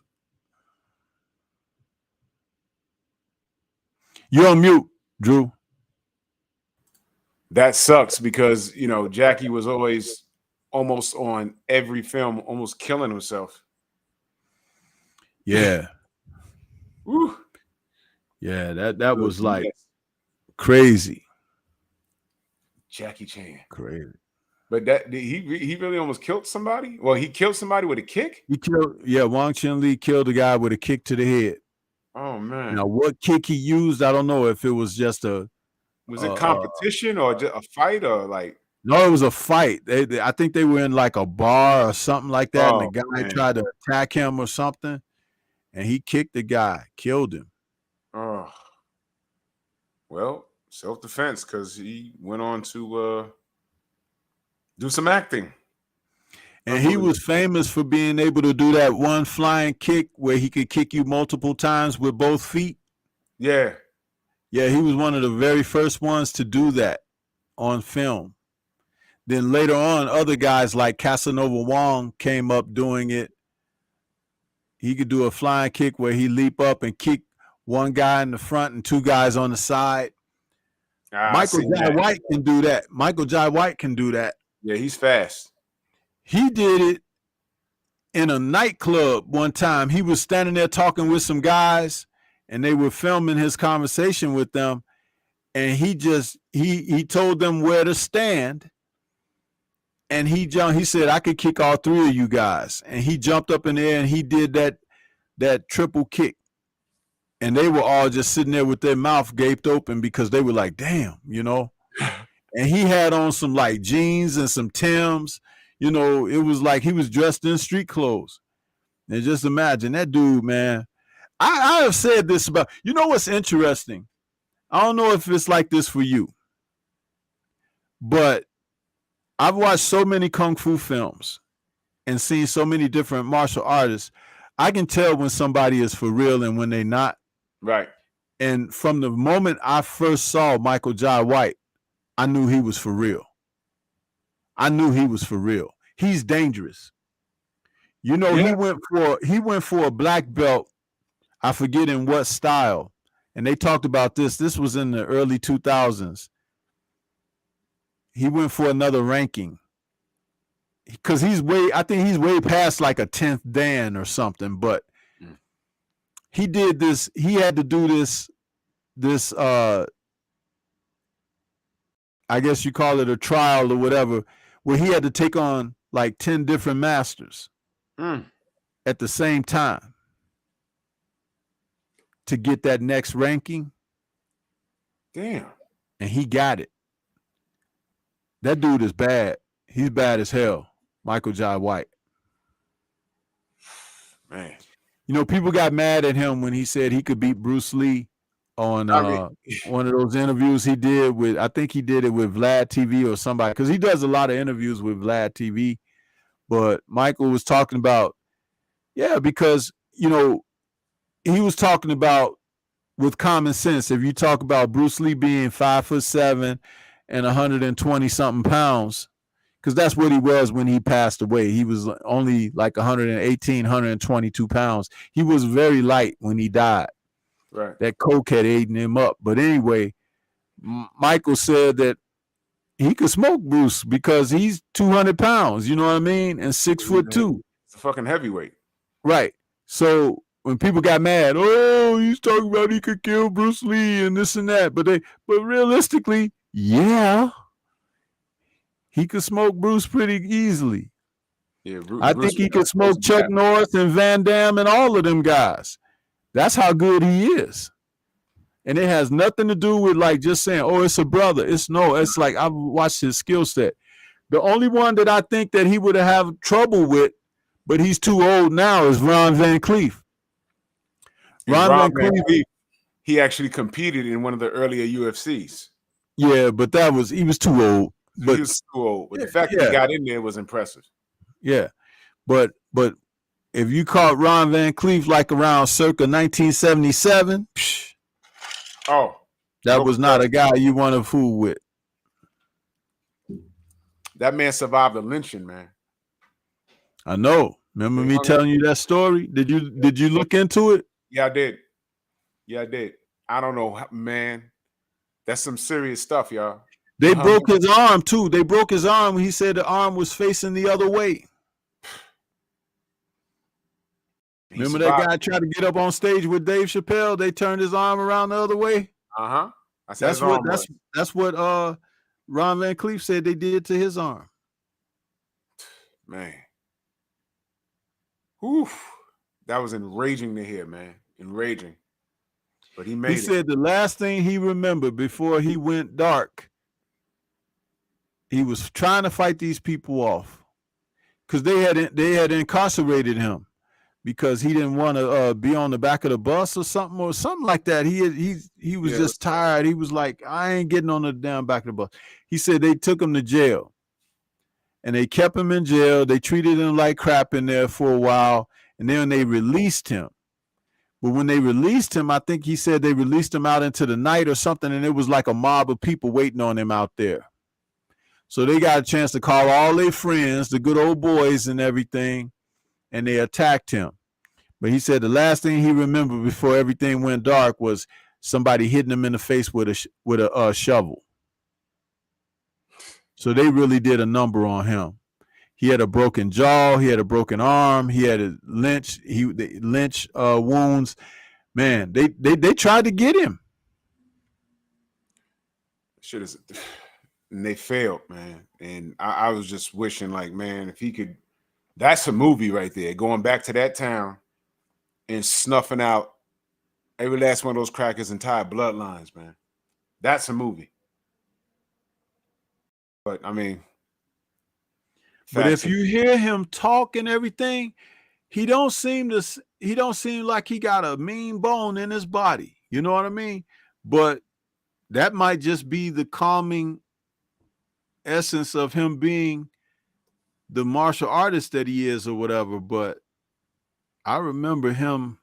You're on mute, Drew. That sucks because, you know, Jackie was always almost on every film, almost killing himself. Yeah. Woo. Yeah, that was like crazy. Jackie Chan. Crazy. But that he really almost killed somebody? Well, he killed somebody with a kick? Wang Ching Lee killed a guy with a kick to the head. Oh man. Now what kick he used, I don't know if it was just a was it competition or just a fight or like? No, it was a fight. I think they were in like a bar or something like that, and the guy tried to attack him or something, and he kicked the guy, killed him. Oh, well, self-defense because he went on to do some acting. And he was famous for being able to do that one flying kick where he could kick you multiple times with both feet. Yeah. Yeah, he was one of the very first ones to do that on film. Then later on, other guys like Casanova Wong came up doing it. He could do a flying kick where he leap up and kick one guy in the front and 2 guys on the side. Michael Jai White can do that. Michael Jai White can do that. Yeah, he's fast. He did it in a nightclub one time. He was standing there talking with some guys, and they were filming his conversation with them. And he told them where to stand. And he said, I could kick all 3 of you guys. And he jumped up in the air and he did that triple kick. And they were all just sitting there with their mouth gaped open because they were like, damn, you know. And he had on some like jeans and some Timbs. You know, it was like he was dressed in street clothes. And just imagine that dude, man. I have said this about, you know what's interesting? I don't know if it's like this for you, but I've watched so many kung fu films and seen so many different martial artists. I can tell when somebody is for real and when they're not. Right. And from the moment I first saw Michael Jai White, I knew he was for real. I knew he was for real. He's dangerous. You know, Yeah. he went for a black belt. I forget in what style. And they talked about this. This was in the early 2000s. He went for another ranking. Because I think he's way past like a 10th Dan or something. But he did this. He had to do this I guess you call it a trial or whatever, where he had to take on like 10 different masters at the same time to get that next ranking. Damn. And he got it. That dude is bad. He's bad as hell. Michael Jai White. Man. You know, people got mad at him when he said he could beat Bruce Lee on one of those interviews he did with, I think he did it with Vlad TV or somebody, because he does a lot of interviews with Vlad TV. But Michael was talking about, because, you know, he was talking about with common sense. If you talk about Bruce Lee being 5'7" and 120 something pounds, because that's what he was when he passed away. He was only like 118, 122 pounds. He was very light when he died. Right. That coke had eaten him up. But anyway, Michael said that he could smoke Bruce because he's 200 pounds, you know what I mean? And 6'2". It's a fucking heavyweight. Right. So when people got mad, he's talking about he could kill Bruce Lee and this and that. But realistically, he could smoke Bruce pretty easily. Yeah, I think he could smoke Chuck Norris and Van Damme and all of them guys. That's how good he is. And it has nothing to do with like just saying, it's a brother. It's like I've watched his skill set. The only one that I think that he would have trouble with, but he's too old now, is Ron Van Cleef. Ron Van Cleef, he actually competed in one of the earlier UFCs. Yeah, but he was too old. But, he was too old. But the fact that he got in there was impressive. Yeah. But if you caught Ron Van Cleef like around circa 1977, that was not a guy you want to fool with. That man survived a lynching, man. I know. Remember me telling you that story? Did you look into it? Yeah, I did. I don't know, man. That's some serious stuff, y'all. They broke his arm too. They broke his arm when he said the arm was facing the other way. Remember that guy tried to get up on stage with Dave Chappelle? They turned his arm around the other way. That's what Ron Van Cleef said they did to his arm. Man. Oof. That was enraging to hear, man. Enraging. But he made it. He said the last thing he remembered before he went dark, he was trying to fight these people off because they had incarcerated him because he didn't want to be on the back of the bus or something like that. He was just tired. He was like, I ain't getting on the damn back of the bus. He said they took him to jail and they kept him in jail. They treated him like crap in there for a while. And then they released him. But when they released him, I think he said they released him out into the night or something. And it was like a mob of people waiting on him out there. So they got a chance to call all their friends, the good old boys and everything, and they attacked him. But he said the last thing he remembered before everything went dark was somebody hitting him in the face with a shovel. So they really did a number on him. He had a broken jaw. He had a broken arm. He had a lynch wounds. Man, they tried to get him. And they failed, man. And I was just wishing, like, man, if he could. That's a movie right there. Going back to that town and snuffing out every last one of those crackers' entire bloodlines, man. That's a movie. But I mean. But if you hear him talk and everything, he don't seem like he got a mean bone in his body. You know what I mean? But that might just be the calming essence of him being the martial artist that he is or whatever. But I remember him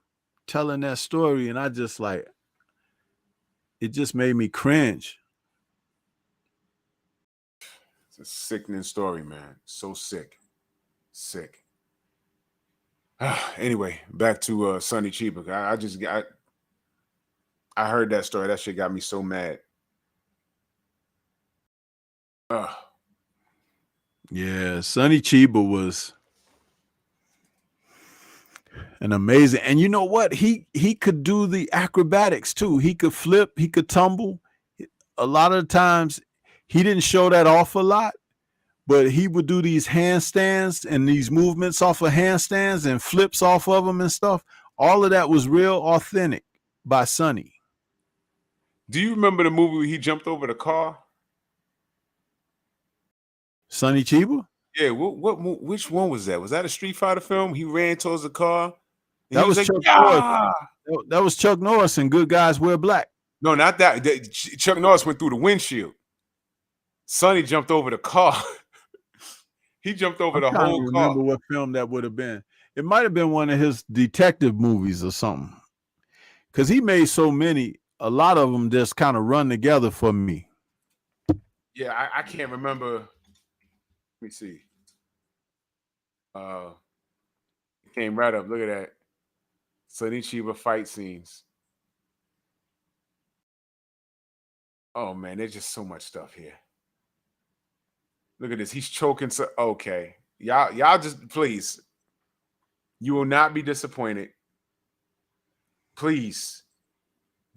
telling that story, and I just like, it just made me cringe. It's a sickening story, man. So sick. Anyway, back to Sonny Chiba. I heard that story. That shit got me so mad. Yeah, Sonny Chiba was an amazing, and you know what? He could do the acrobatics too. He could flip, he could tumble. A lot of the times he didn't show that off a lot, but he would do these handstands and these movements off of handstands and flips off of them and stuff. All of that was real authentic by Sonny. Do you remember the movie where he jumped over the car? Sonny Chiba? Yeah, which one was that? Was that a Street Fighter film? He ran towards the car. That was, like, Chuck Norris. That was Chuck Norris and Good Guys Wear Black. No, not that. Chuck Norris went through the windshield. Sonny jumped over the car. He jumped over the whole car. I remember what film that would have been. It might have been one of his detective movies or something. Because he made so many, a lot of them just kind of run together for me. Yeah, I can't remember. Let me see. It came right up. Look at that. Sonny Chiba fight scenes. Oh man, there's just so much stuff here. Look at this. He's choking. So okay, y'all just please. You will not be disappointed. Please,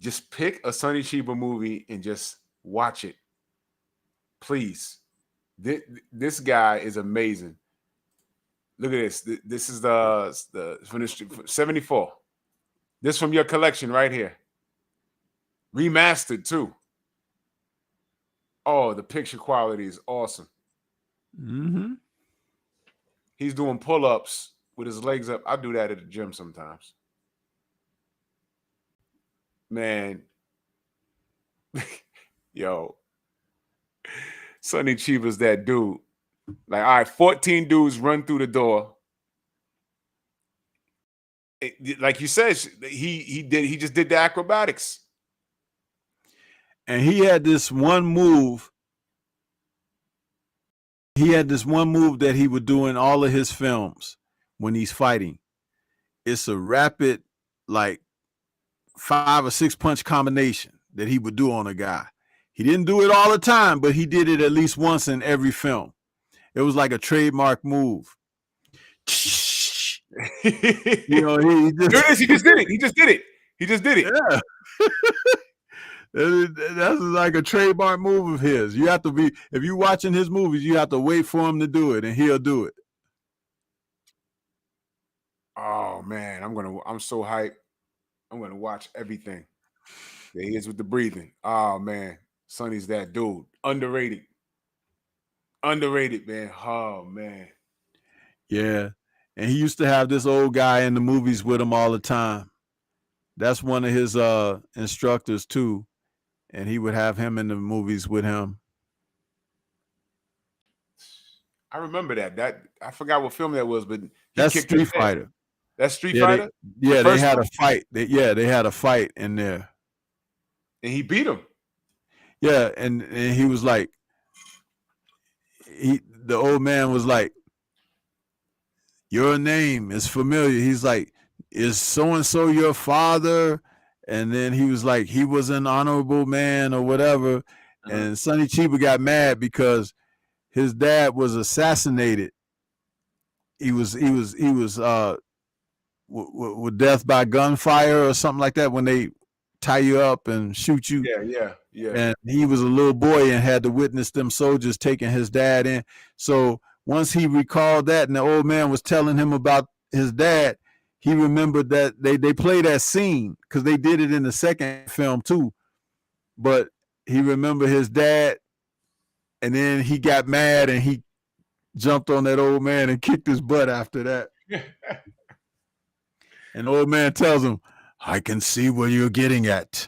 just pick a Sonny Chiba movie and just watch it. Please, this guy is amazing. Look at this. This is the from 74. This from your collection right here. Remastered too. Oh, the picture quality is awesome. Mm-hmm. He's doing pull-ups with his legs up. I do that at the gym sometimes. Man. Yo. Sonny Chiba's that dude. Like, all right, 14 dudes run through the door. Like you said, he just did the acrobatics. And he had this one move. He had this one move that he would do in all of his films when he's fighting. It's a rapid, like 5 or 6 punch combination that he would do on a guy. He didn't do it all the time, but he did it at least once in every film. It was like a trademark move. You know, he just did it. He just did it. Yeah. That's like a trademark move of his. You have to be, if you're watching his movies, you have to wait for him to do it, and he'll do it. Oh man, I'm so hyped. I'm gonna watch everything. There he is with the breathing. Oh man, Sonny's that dude. Underrated, man. Oh man. Yeah, and he used to have this old guy in the movies with him all the time. That's one of his instructors too. And he would have him in the movies with him. I remember that. I forgot what film that was, but that's Street Fighter. That's Street Fighter? They had a fight. They had a fight in there. And he beat him. Yeah, and he was like, the old man was like, your name is familiar. He's like, is so-and-so your father? And then he was like, he was an honorable man or whatever. Uh-huh. And Sonny Chiba got mad because his dad was assassinated. He was with death by gunfire or something like that, when they tie you up and shoot you. Yeah. And he was a little boy and had to witness them soldiers taking his dad in. So once he recalled that, and the old man was telling him about his dad, he remembered that they played that scene because they did it in the second film too. But he remembered his dad, and then he got mad and he jumped on that old man and kicked his butt after that. And the old man tells him, I can see where you're getting at.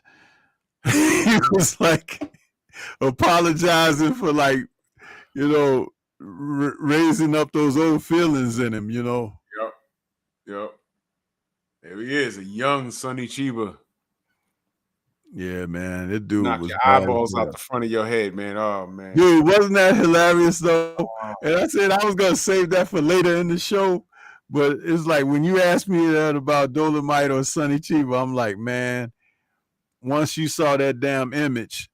He was like apologizing for like, raising up those old feelings in him, Yep. Yep. There he is, a young Sonny Chiba. Yeah, man, that dude Knock was your bad as eyeballs out hell. the front of your head, man. Oh man. Dude, wasn't that hilarious though? Oh, And I said I was gonna save that for later in the show, but it's like when you asked me that about Dolomite or Sonny Chiba, I'm like, man, once you saw that damn image,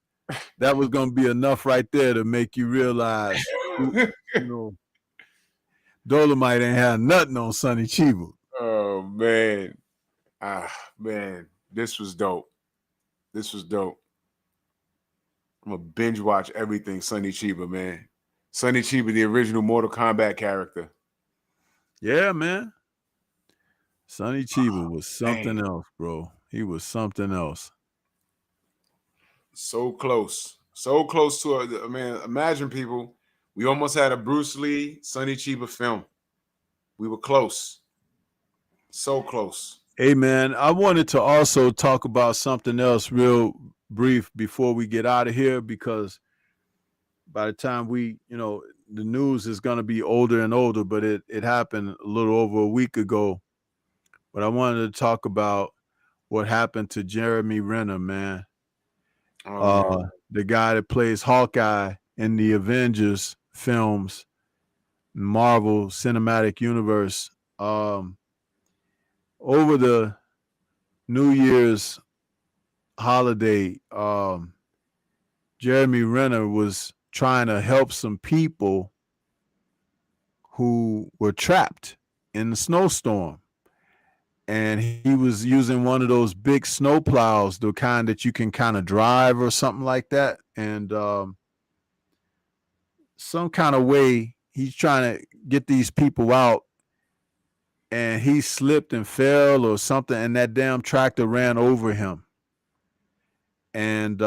that was gonna be enough right there to make you realize, Dolomite ain't had nothing on Sonny Chiba. Oh man. Man, this was dope. This was dope. I'm gonna binge watch everything Sonny Chiba, man. Sonny Chiba, the original Mortal Kombat character. Yeah, man. Sonny Chiba was something else, bro. He was something else. So close. So close to a man. Imagine, people, we almost had a Bruce Lee, Sonny Chiba film. We were close. So close. Hey, man, I wanted to also talk about something else real brief before we get out of here, because by the time the news is going to be older and older, but it happened a little over a week ago. But I wanted to talk about what happened to Jeremy Renner, man. The guy that plays Hawkeye in the Avengers films, Marvel Cinematic Universe. Over the New Year's holiday, Jeremy Renner was trying to help some people who were trapped in the snowstorm. And he was using one of those big snow plows, the kind that you can kind of drive or something like that. And some kind of way he's trying to get these people out, and he slipped and fell or something, and that damn tractor ran over him. And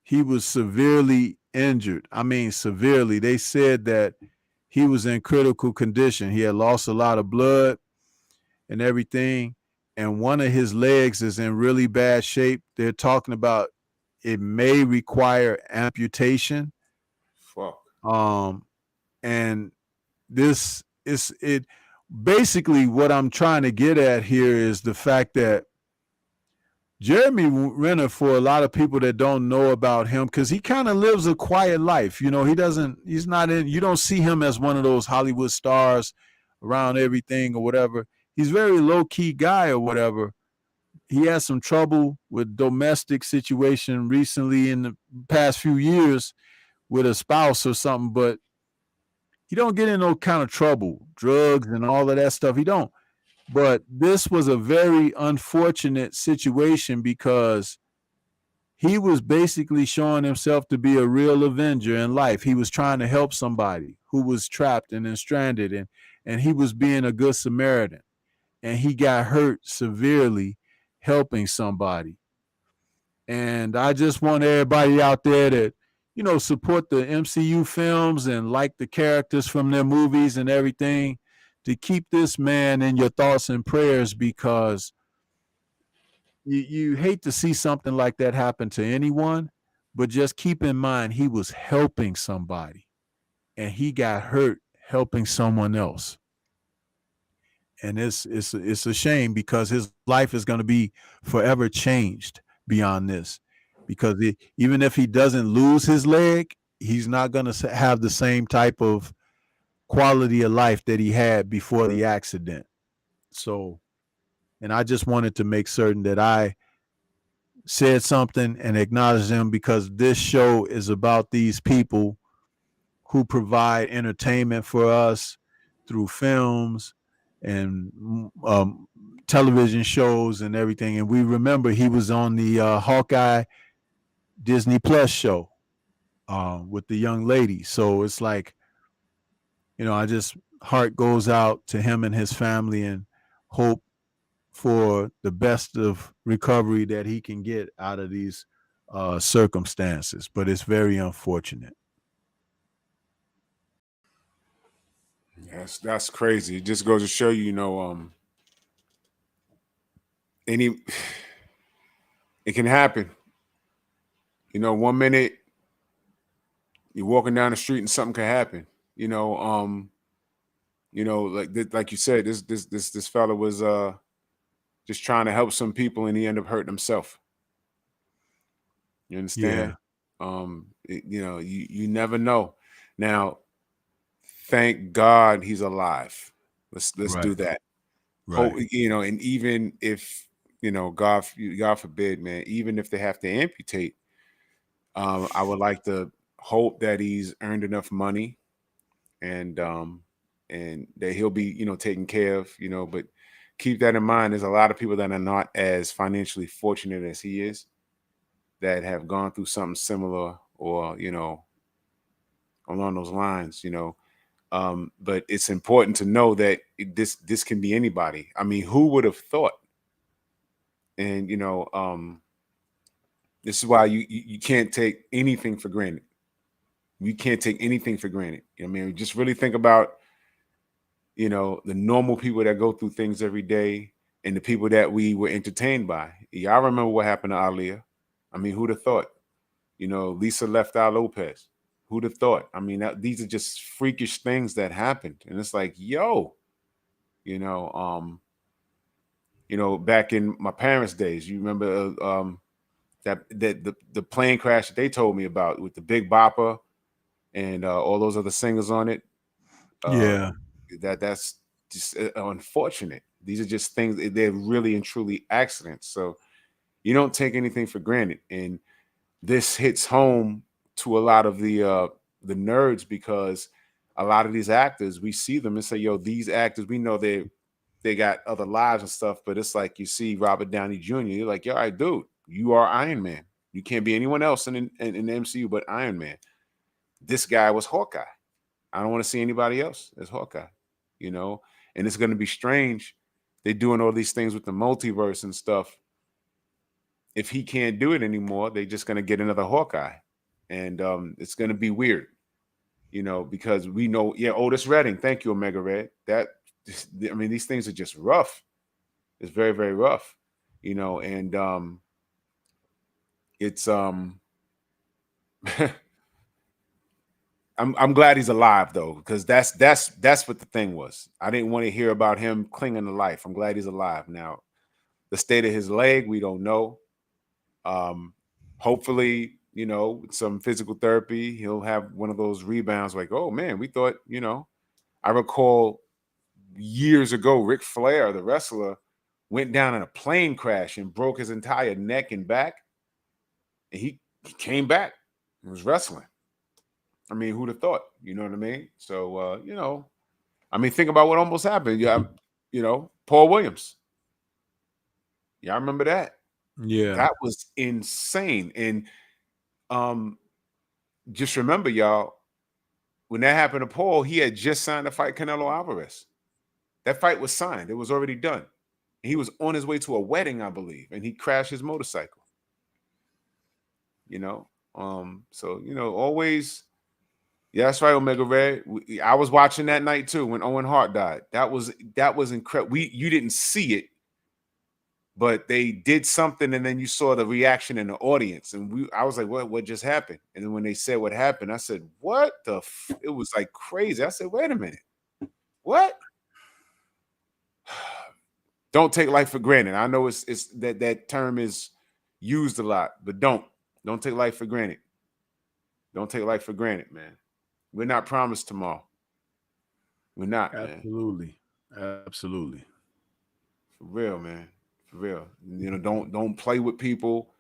he was severely injured. I mean, severely. They said that he was in critical condition. He had lost a lot of blood and everything, and one of his legs is in really bad shape. They're talking about it may require amputation. Fuck. And this is it. Basically, what I'm trying to get at here is the fact that Jeremy Renner, for a lot of people that don't know about him, because he kind of lives a quiet life. You don't see him as one of those Hollywood stars around everything or whatever. He's a very low-key guy or whatever. He had some trouble with domestic situation recently in the past few years with a spouse or something, but he don't get in no kind of trouble, drugs and all of that stuff. He don't. But this was a very unfortunate situation because he was basically showing himself to be a real avenger in life. He was trying to help somebody who was trapped and then stranded, and he was being a good Samaritan. And he got hurt severely helping somebody. And I just want everybody out there that, support the MCU films and like the characters from their movies and everything, to keep this man in your thoughts and prayers, because you hate to see something like that happen to anyone, but just keep in mind he was helping somebody and he got hurt helping someone else. And it's a shame, because his life is going to be forever changed beyond this, because even if he doesn't lose his leg, he's not going to have the same type of quality of life that he had before the accident. So, and I just wanted to make certain that I said something and acknowledged them, because this show is about these people who provide entertainment for us through films and television shows and everything. And we remember he was on the Hawkeye Disney Plus show with the young lady. So it's like, I just heart goes out to him and his family, and hope for the best of recovery that he can get out of these circumstances. But it's very unfortunate. Yes, that's crazy. It just goes to show you, it can happen. You know, 1 minute you're walking down the street and something could happen. You know, like you said, this fella was just trying to help some people and he ended up hurting himself. You understand? You know, you never know. Now, thank God he's alive. Let's do that. Right. You know, and even if, you know, God forbid, man, even if they have to amputate, I would like to hope that he's earned enough money and that he'll be, you know, taken care of, you know, but keep that in mind. There's a lot of people that are not as financially fortunate as he is that have gone through something similar or, you know, along those lines, you know. But it's important to know that this can be anybody. I mean, who would have thought? And you know, this is why you can't take anything for granted. You can't take anything for granted. I mean, just really think about, you know, the normal people that go through things every day and the people that we were entertained by. Y'all remember what happened to Aaliyah? I mean, who'd have thought? You know, Lisa Left Eye Lopez. Who'd have thought? I mean, these are just freakish things that happened, and it's like, yo, you know, back in my parents' days, you remember that the plane crash that they told me about with the Big Bopper and all those other singers on it. Yeah. That's just unfortunate. These are just things. They're really and truly accidents. So you don't take anything for granted, and this hits home to a lot of the nerds because a lot of these actors, we see them and say, yo, these actors, we know they got other lives and stuff, but it's like you see Robert Downey Jr., you're like, yo, all right, dude, you are Iron Man. You can't be anyone else in the MCU but Iron Man. This guy was Hawkeye. I don't want to see anybody else as Hawkeye, you know? And it's going to be strange. They're doing all these things with the multiverse and stuff. If he can't do it anymore, they're just going to get another Hawkeye. And it's going to be weird, you know, because we know, yeah, Otis Redding. Thank you, Omega Red. I mean, these things are just rough. It's very, very rough, you know, and it's I'm glad he's alive though, because that's what the thing was. I didn't want to hear about him clinging to life. I'm glad he's alive. Now, the state of his leg, we don't know. Hopefully, you know, with some physical therapy, he'll have one of those rebounds like, oh man, we thought, you know, I recall years ago, Ric Flair, the wrestler, went down in a plane crash and broke his entire neck and back. And he came back and was wrestling. I mean, who'd have thought? You know what I mean? So, you know, I mean, think about what almost happened. Yeah, you know, Paul Williams. Yeah, I remember that. Yeah. That was insane. And just remember, y'all, when that happened to Paul, he had just signed to fight Canelo Alvarez. That fight was signed. It was already done. He was on his way to a wedding, I believe, and he crashed his motorcycle. You know, so you know, always. Yeah, that's right, Omega Red. I was watching that night too when Owen Hart died. That was incredible. You didn't see it, but they did something, and then you saw the reaction in the audience, and I was like, what just happened? And then when they said what happened, I said, what the? It was like crazy. I said, wait a minute, what? Don't take life for granted. I know it's that term is used a lot, but don't take life for granted. Don't take life for granted, man. We're not promised tomorrow. We're not, man. Absolutely. For real, man. For real. You know, don't play with people.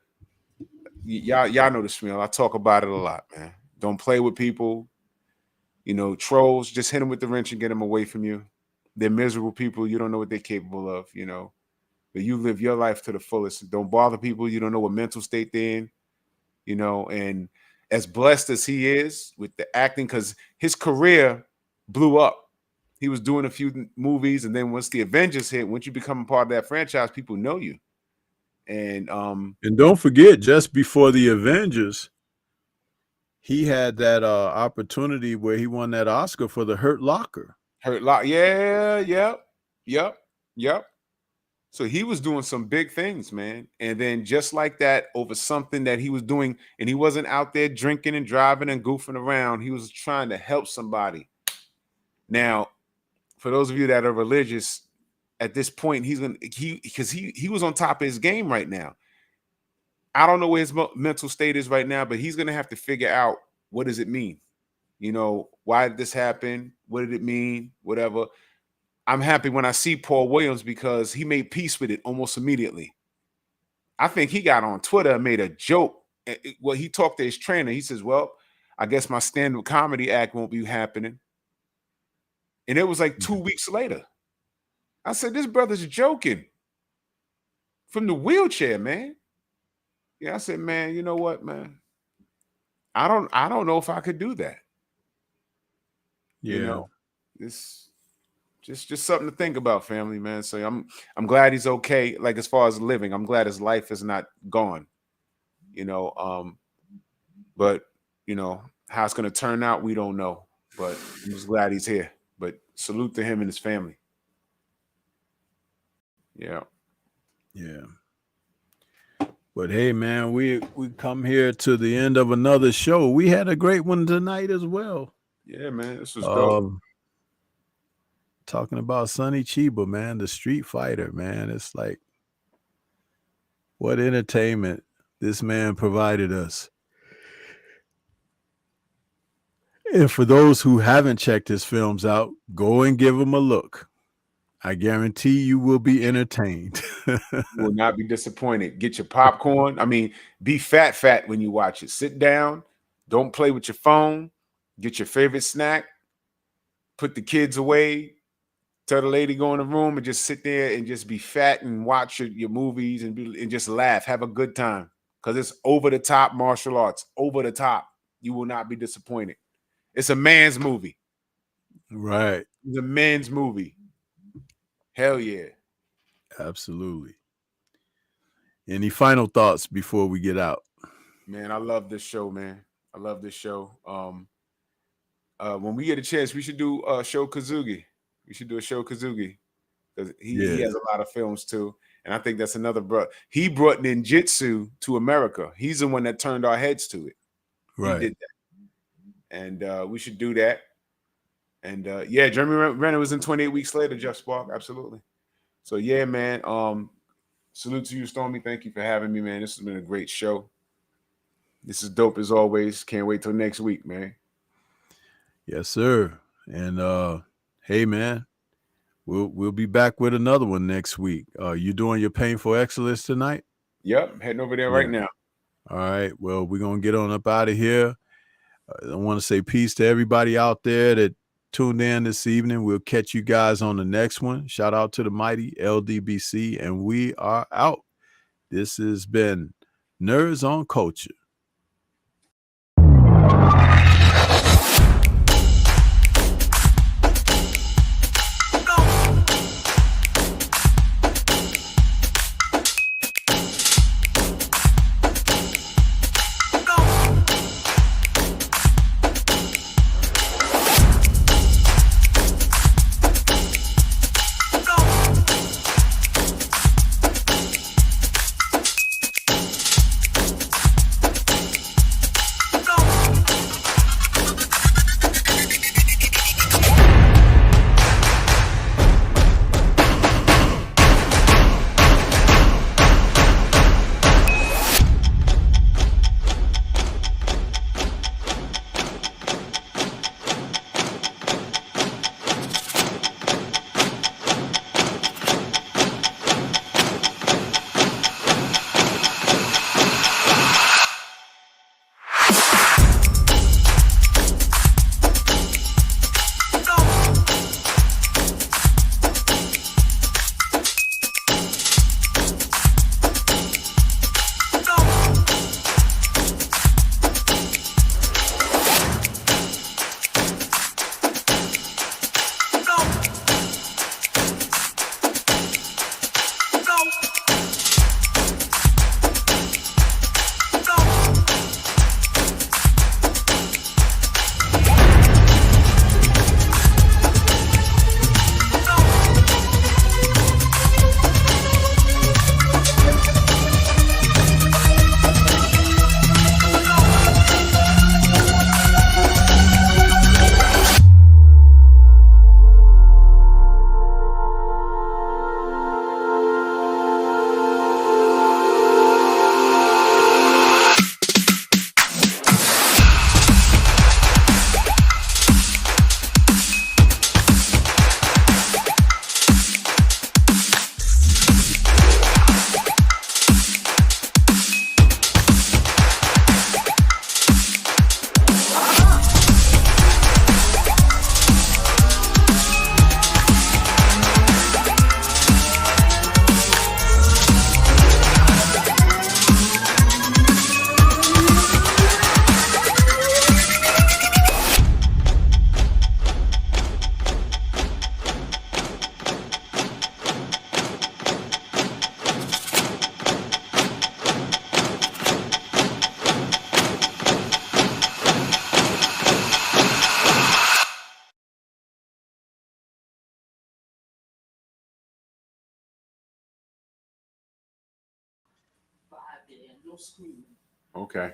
Y'all know the spiel. I talk about it a lot, man. Don't play with people. You know, trolls, just hit them with the wrench and get them away from you. They're miserable people. You don't know what they're capable of, you know. But you live your life to the fullest. Don't bother people. You don't know what mental state they're in, you know. And as blessed as he is with the acting, because his career blew up. He was doing a few movies, and then once the Avengers hit, once you become a part of that franchise, people know you. And don't forget, just before the Avengers, he had that opportunity where he won that Oscar for The Hurt Locker. Hurt Locker, yeah, yep. So he was doing some big things, man. And then just like that, over something that he was doing, and he wasn't out there drinking and driving and goofing around. He was trying to help somebody. Now, for those of you that are religious, at this point, because he was on top of his game right now. I don't know where his mental state is right now, but he's gonna have to figure out, what does it mean? You know, why did this happen? What did it mean? Whatever. I'm happy when I see Paul Williams because he made peace with it almost immediately. I think he got on Twitter and made a joke. Well, he talked to his trainer. He says, well, I guess my stand-up comedy act won't be happening. And it was like 2 weeks later. I said, this brother's joking. From the wheelchair, man. Yeah, I said, man, you know what, man? I don't know if I could do that. Yeah. You know, this just something to think about, family, man. So I'm glad he's okay. Like, as far as living, I'm glad his life is not gone. You know, but you know how it's gonna turn out, we don't know. But I'm just glad he's here. But salute to him and his family. Yeah. Yeah. But hey, man, we come here to the end of another show. We had a great one tonight as well. Yeah, man, this was dope. Talking about Sonny Chiba, man, the street fighter, man. It's like, what entertainment this man provided us. And for those who haven't checked his films out, go and give him a look. I guarantee you will be entertained. You will not be disappointed. Get your popcorn. I mean, be fat when you watch it. Sit down. Don't play with your phone. Get your favorite snack. Put the kids away. Tell the lady go in the room and just sit there and just be fat and watch your movies and just laugh. Have a good time. Because it's over-the-top martial arts. Over the top. You will not be disappointed. It's a man's movie. Right. It's a man's movie. Hell yeah. Absolutely. Any final thoughts before we get out? Man, I love this show, man. I love this show. When we get a chance, we should do a show Kazugi. We should do a show Kazugi. Because he has a lot of films too. And I think that's another bro. He brought ninjutsu to America. He's the one that turned our heads to it. Right. He did that. And we should do that. And yeah, Jeremy Renner was in 28 Weeks Later, Jeff Spark. Absolutely. So yeah, man. Salute to you, Stormy. Thank you for having me, man. This has been a great show. This is dope as always. Can't wait till next week, man. Yes, sir. And hey, man, we'll be back with another one next week. You doing your Painful Excellence tonight? Yep, heading over there right now. All right. Well, we're gonna get on up out of here. I want to say peace to everybody out there that tuned in this evening. We'll catch you guys on the next one. Shout out to the mighty LDBC, and we are out. This has been Nerds on Culture. Okay.